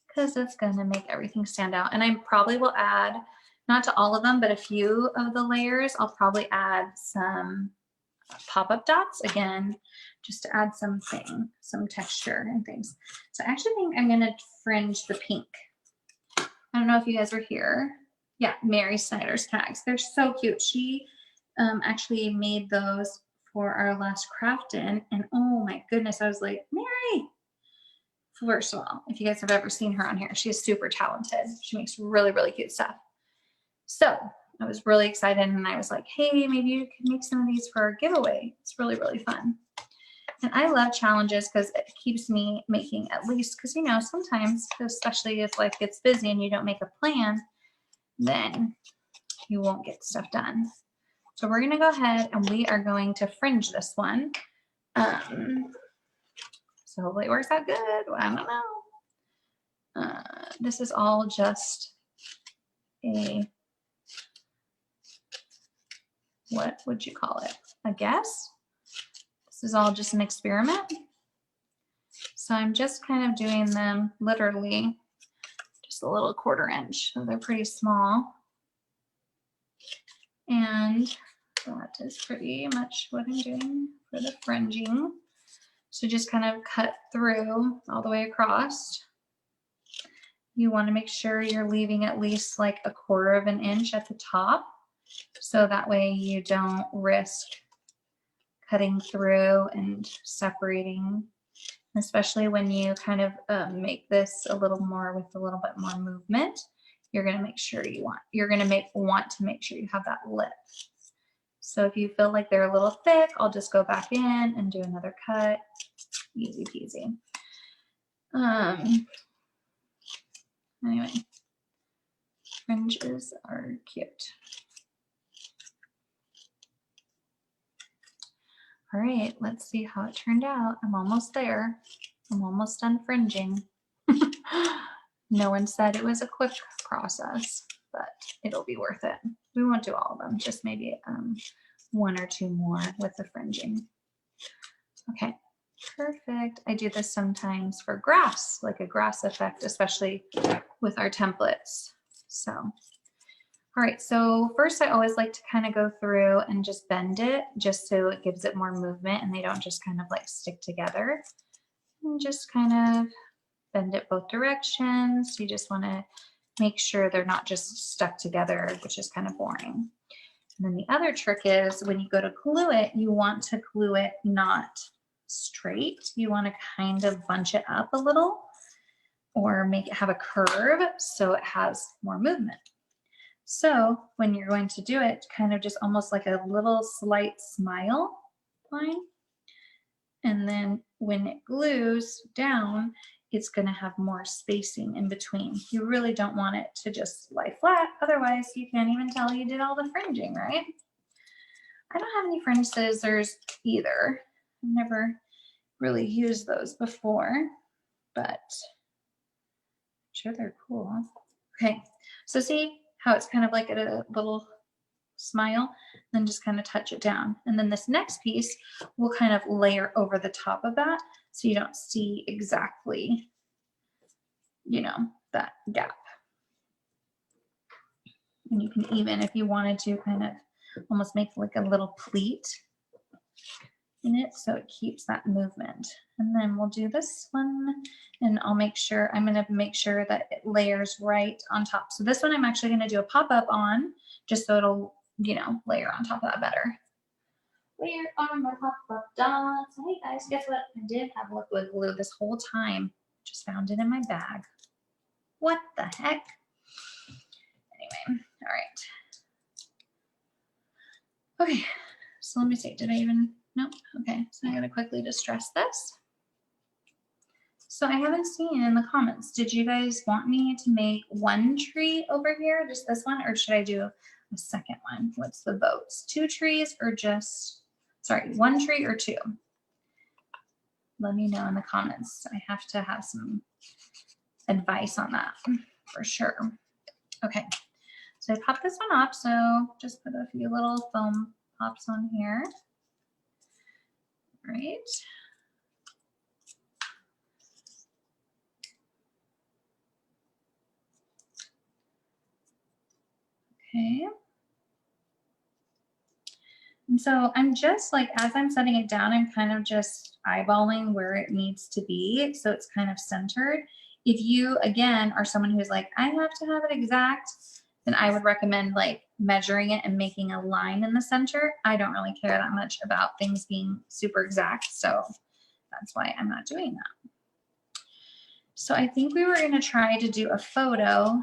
Speaker 2: because it's going to make everything stand out. And I probably will add, not to all of them, but a few of the layers, I'll probably add some pop-up dots again, just to add some texture and things. So I actually think I'm going to fringe the pink. I don't know if you guys were here. Yeah, Mary Snyder's tags. They're so cute. She actually made those for our last craft in, and oh my goodness, I was like, Mary. First of all, if you guys have ever seen her on here, she is super talented. She makes really, really cute stuff. So I was really excited, and I was like, hey, maybe you could make some of these for our giveaway. It's really, really fun. And I love challenges because it keeps me making at least, because, you know, sometimes, especially if life gets busy and you don't make a plan, then you won't get stuff done. So we're going to go ahead and we are going to fringe this one. So hopefully it works out good. Well, I don't know. This is all just what would you call it? A guess? This is all just an experiment. So I'm just kind of doing them literally just a little 1/4 inch. So they're pretty small. And that is pretty much what I'm doing for the fringing. So just kind of cut through all the way across. You want to make sure you're leaving at least like 1/4 inch at the top. So that way you don't risk cutting through and separating, especially when you kind of make this a little more with a little bit more movement. You're going to make sure want to make sure you have that lip. So if you feel like they're a little thick, I'll just go back in and do another cut. Easy peasy. Anyway, fringes are cute. All right, let's see how it turned out. I'm almost there. I'm almost done fringing. No one said it was a quick process, but it'll be worth it. We won't do all of them, just maybe one or two more with the fringing. Okay, perfect. I do this sometimes for grass, like a grass effect, especially with our templates. So, all right, so first I always like to kind of go through and just bend it just so it gives it more movement and they don't just kind of like stick together. And just kind of bend it both directions. You just want to make sure they're not just stuck together, which is kind of boring. And then the other trick is when you go to glue it, you want to glue it not straight. You want to kind of bunch it up a little or make it have a curve so it has more movement. So when you're going to do it, kind of just almost like a little slight smile line. And then when it glues down, it's going to have more spacing in between. You really don't want it to just lie flat. Otherwise, you can't even tell you did all the fringing, right? I don't have any fringe scissors either. I've never really used those before, but I'm sure they're cool. Okay, so see how it's kind of like a little smile, then just kind of touch it down. And then this next piece will kind of layer over the top of that so you don't see exactly, you know, that gap. And you can even, if you wanted to, kind of almost make like a little pleat in it so it keeps that movement. And then we'll do this one and I'm going to make sure that it layers right on top. So this one I'm actually going to do a pop-up on just so it'll, you know, layer on top of that better. Layer on my pop-up dots. Hey guys, guess what? I did have liquid glue this whole time. Just found it in my bag. What the heck? Anyway, all right. Okay, so let me see. Did I even? Nope. Okay, so I'm going to quickly distress this. So I haven't seen in the comments, did you guys want me to make one tree over here, just this one, or should I do a second one? What's the votes? 2 trees or just, sorry, 1 tree or 2? Let me know in the comments. I have to have some advice on that for sure. Okay, so I popped this one off, so just put a few little foam pops on here. All right. Okay. And so I'm just like, as I'm setting it down, I'm kind of just eyeballing where it needs to be. So it's kind of centered. If you, again, are someone who's like, I have to have it exact, then I would recommend like measuring it and making a line in the center. I don't really care that much about things being super exact. So that's why I'm not doing that. So I think we were going to try to do a photo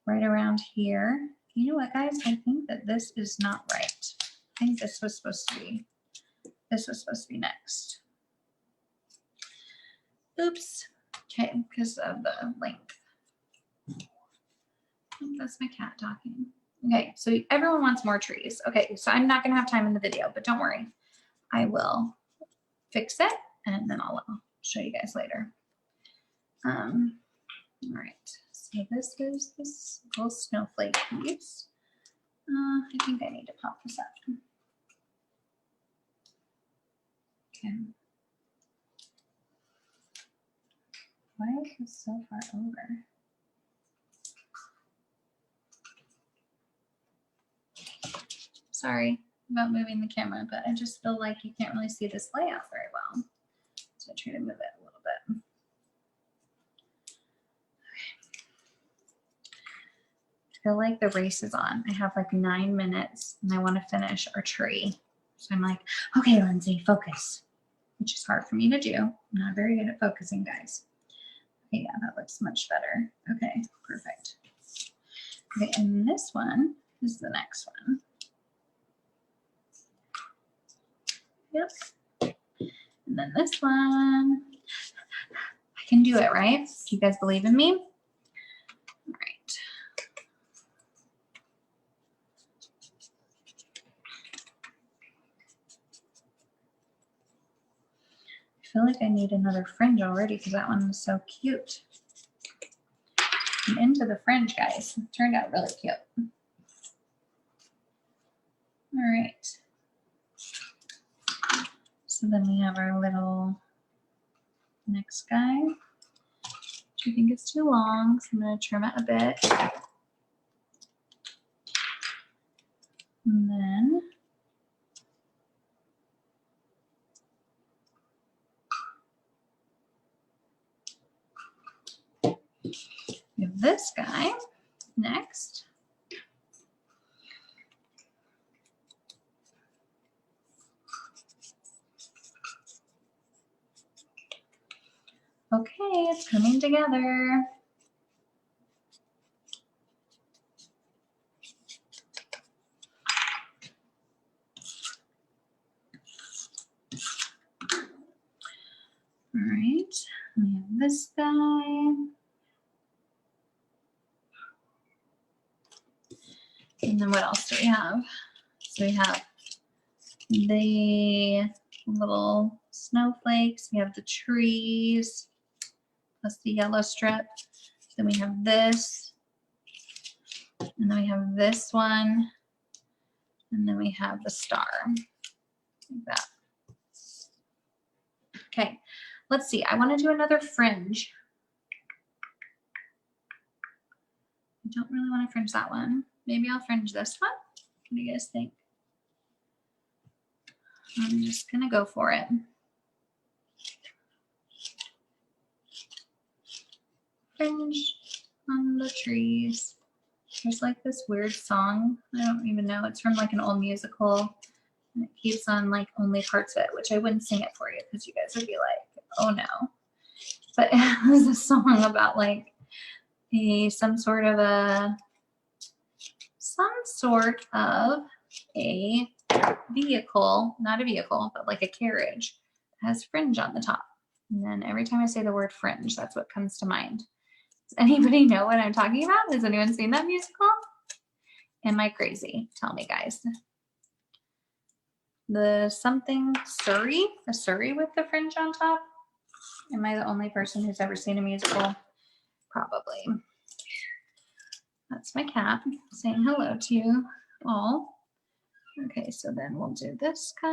Speaker 2: right around here. You know what, guys? I think that this is not right. I think this was supposed to be next. Oops. Okay, because of the length. That's my cat talking. Okay, so everyone wants more trees. Okay, so I'm not going to have time in the video, but don't worry. I will fix it, and then I'll show you guys later. All right. So this is this little snowflake piece. I think I need to pop this up. Okay. Why is this so far over? Sorry about moving the camera, but I just feel like you can't really see this layout very well. So I try to move it a little bit. I feel like the race is on. I have like 9 minutes and I want to finish our tree. So I'm like, okay, Lindsay, focus, which is hard for me to do. I'm not very good at focusing, guys. Okay, yeah, that looks much better. Okay, perfect. Okay, and this one is the next one. Yep. And then this one. I can do it, right? Do you guys believe in me? All right. I feel like I need another fringe already because that one was so cute. I'm into the fringe, guys. It turned out really cute. All right. So then we have our little next guy, which I think is too long, so I'm going to trim it a bit. And then we have this guy next. Okay, it's coming together. All right, we have this guy. And then what else do we have? So we have the little snowflakes. We have the trees, plus the yellow strip. Then we have this. And then we have this one. And then we have the star. Like that. Okay, let's see. I want to do another fringe. I don't really want to fringe that one. Maybe I'll fringe this one. What do you guys think? I'm just going to go for it. Fringe on the trees. There's like this weird song. I don't even know. It's from like an old musical. And it keeps on like only parts of it, which I wouldn't sing it for you because you guys would be like, oh no. But it was a song about like some sort of a vehicle, not a vehicle, but like a carriage that has fringe on the top. And then every time I say the word fringe, that's what comes to mind. Does anybody know what I'm talking about? Has anyone seen that musical? Am I crazy? Tell me, guys. The something Surrey, a Surrey with the fringe on top. Am I the only person who's ever seen a musical? Probably. That's my cat saying hello to you all. Okay, so then we'll do this guy.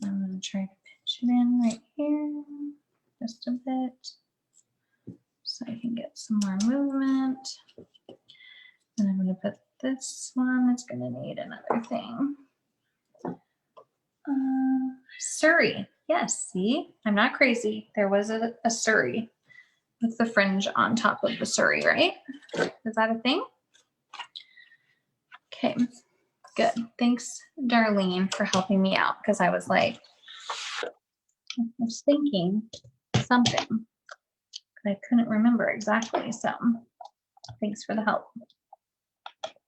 Speaker 2: I'm going to try to pinch it in right here just a bit so I can get some more movement. And I'm going to put this one. It's going to need another thing. Surrey. Yes, see? I'm not crazy. There was a Surrey with the fringe on top of the Surrey, right? Is that a thing? Okay, good. Thanks, Darlene, for helping me out because I was like, I was thinking something, but I couldn't remember exactly. So thanks for the help.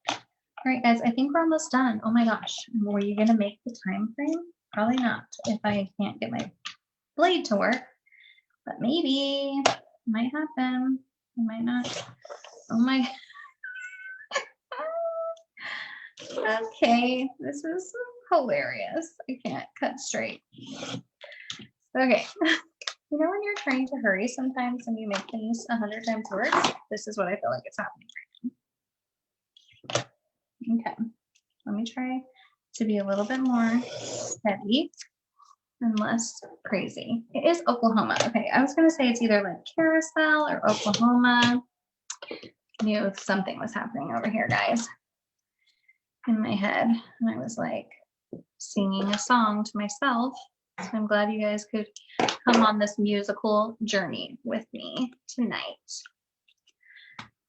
Speaker 2: All right, guys, I think we're almost done. Oh my gosh. Were you going to make the time frame? Probably not if I can't get my blade to work, but maybe it might happen. It might not. Oh my. Okay, this is hilarious. I can't cut straight. Okay. You know when you're trying to hurry sometimes and you make things 100 times worse? This is what I feel like is happening right now. Okay. Let me try to be a little bit more steady and less crazy. It is Oklahoma. Okay, I was going to say it's either like Carousel or Oklahoma. I knew something was happening over here, guys, in my head. And I was like singing a song to myself. So I'm glad you guys could come on this musical journey with me tonight.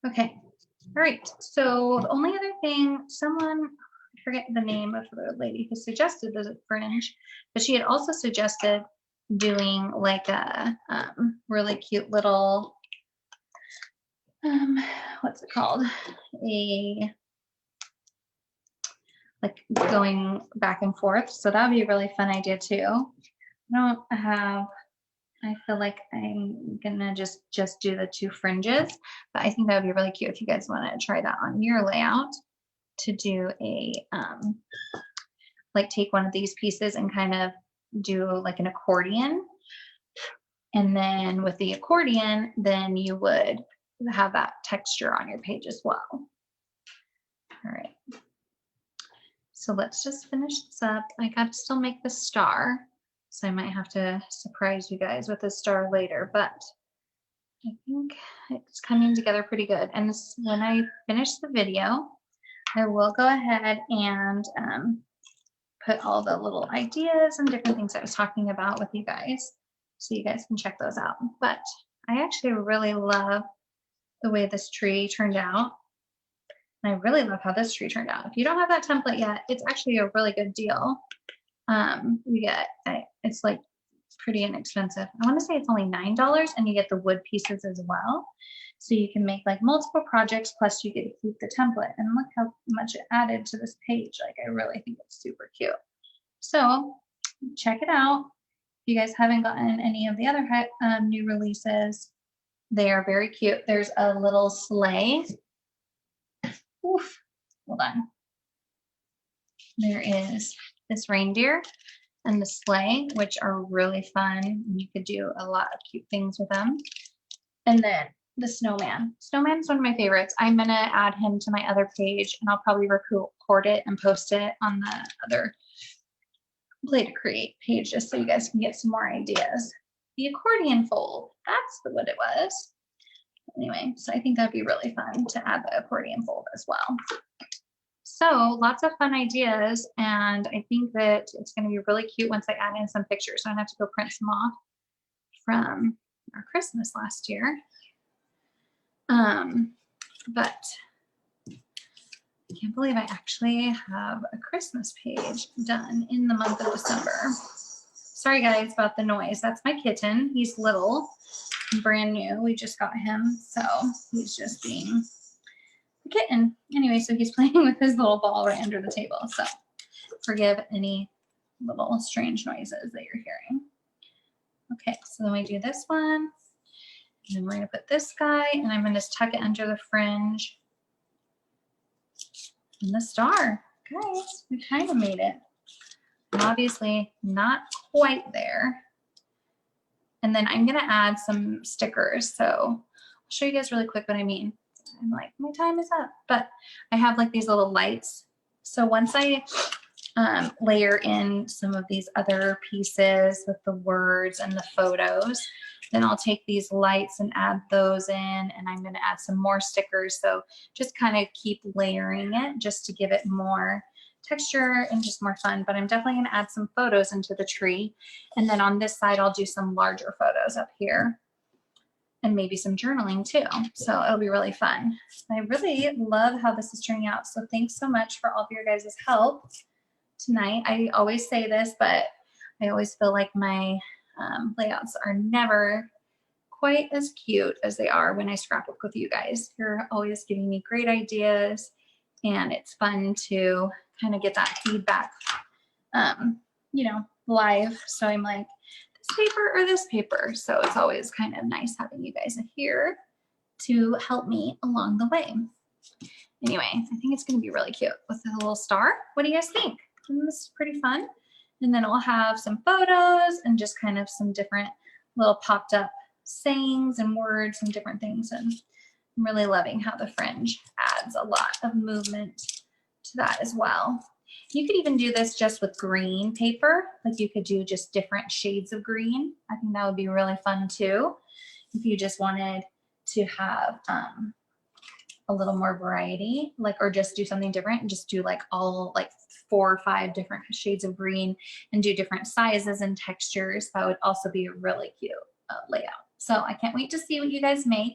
Speaker 2: Okay. All right. So the only other thing, someone forget the name of the lady who suggested the fringe, but she had also suggested doing like a really cute little, what's it called? Like going back and forth. So that would be a really fun idea too. I feel like I'm gonna just do the 2 fringes, but I think that would be really cute if you guys want to try that on your layout, to do a like take one of these pieces and kind of do like an accordion, and then with the accordion then you would have that texture on your page as well. All right, so let's just finish this up. I got to still make the star, so I might have to surprise you guys with a star later, but I think it's coming together pretty good. And when I finish the video, I will go ahead and put all the little ideas and different things I was talking about with you guys, so you guys can check those out. But I actually really love the way this tree turned out. And I really love how this tree turned out. If you don't have that template yet, it's actually a really good deal. You get, it's like pretty inexpensive. I want to say it's only $9, and you get the wood pieces as well. So you can make like multiple projects, plus you get to keep the template. And look how much it added to this page. Like, I really think it's super cute. So check it out. If you guys haven't gotten any of the other new releases, they are very cute. There's a little sleigh. Oof, hold on. There is this reindeer and the sleigh, which are really fun. You could do a lot of cute things with them. And then the snowman. Snowman's one of my favorites. I'm gonna add him to my other page, and I'll probably record it and post it on the other Play to Create page, just so you guys can get some more ideas. The accordion fold, that's what it was. Anyway, so I think that'd be really fun to add the accordion fold as well. So lots of fun ideas, and I think that it's going to be really cute once I add in some pictures. So I have to go print some off from our Christmas last year. But I can't believe I actually have a Christmas page done in the month of December. Sorry guys about the noise. That's my kitten. He's little, brand new. We just got him, so he's just being a kitten. Anyway, so he's playing with his little ball right under the table. So forgive any little strange noises that you're hearing. Okay, so then we do this one. And then we're gonna put this guy, and I'm gonna just tuck it under the fringe. And the star. Guys, we kind of made it. Obviously not quite there. And then I'm gonna add some stickers. So I'll show you guys really quick what I mean. I'm like, my time is up, but I have like these little lights. So once I layer in some of these other pieces with the words and the photos, then I'll take these lights and add those in, and I'm going to add some more stickers. So just kind of keep layering it just to give it more texture and just more fun. But I'm definitely going to add some photos into the tree. And then on this side, I'll do some larger photos up here and maybe some journaling too. So it'll be really fun. I really love how this is turning out. So thanks so much for all of your guys' help tonight. I always say this, but I always feel like my layouts are never quite as cute as they are when I scrapbook with you guys. You're always giving me great ideas, and it's fun to kind of get that feedback, you know, live. So I'm like, this paper or this paper. So it's always kind of nice having you guys here to help me along the way. Anyway, I think it's going to be really cute with the little star. What do you guys think? This is pretty fun. And then we'll have some photos and just kind of some different little popped up sayings and words and different things. And I'm really loving how the fringe adds a lot of movement to that as well. You could even do this just with green paper. Like you could do just different shades of green. I think that would be really fun too. If you just wanted to have a little more variety, like, or just do something different and just do like all like 4 or 5 different shades of green and do different sizes and textures. That would also be a really cute layout. So I can't wait to see what you guys make.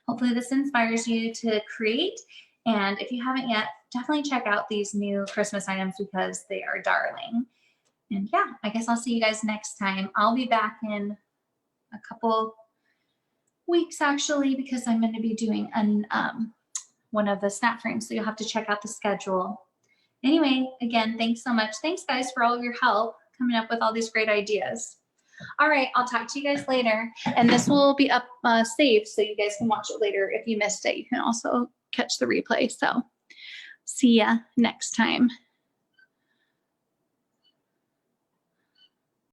Speaker 2: Hopefully this inspires you to create And if you haven't yet, definitely check out these new Christmas items because they are darling. And yeah, I guess I'll see you guys next time. I'll be back in a couple weeks actually, because I'm going to be doing one of the snap frames. So you'll have to check out the schedule. Anyway, again, thanks so much. Thanks guys for all of your help coming up with all these great ideas. All right, I'll talk to you guys later. And this will be up saved so you guys can watch it later. If you missed it, you can also catch the replay. So see ya next time.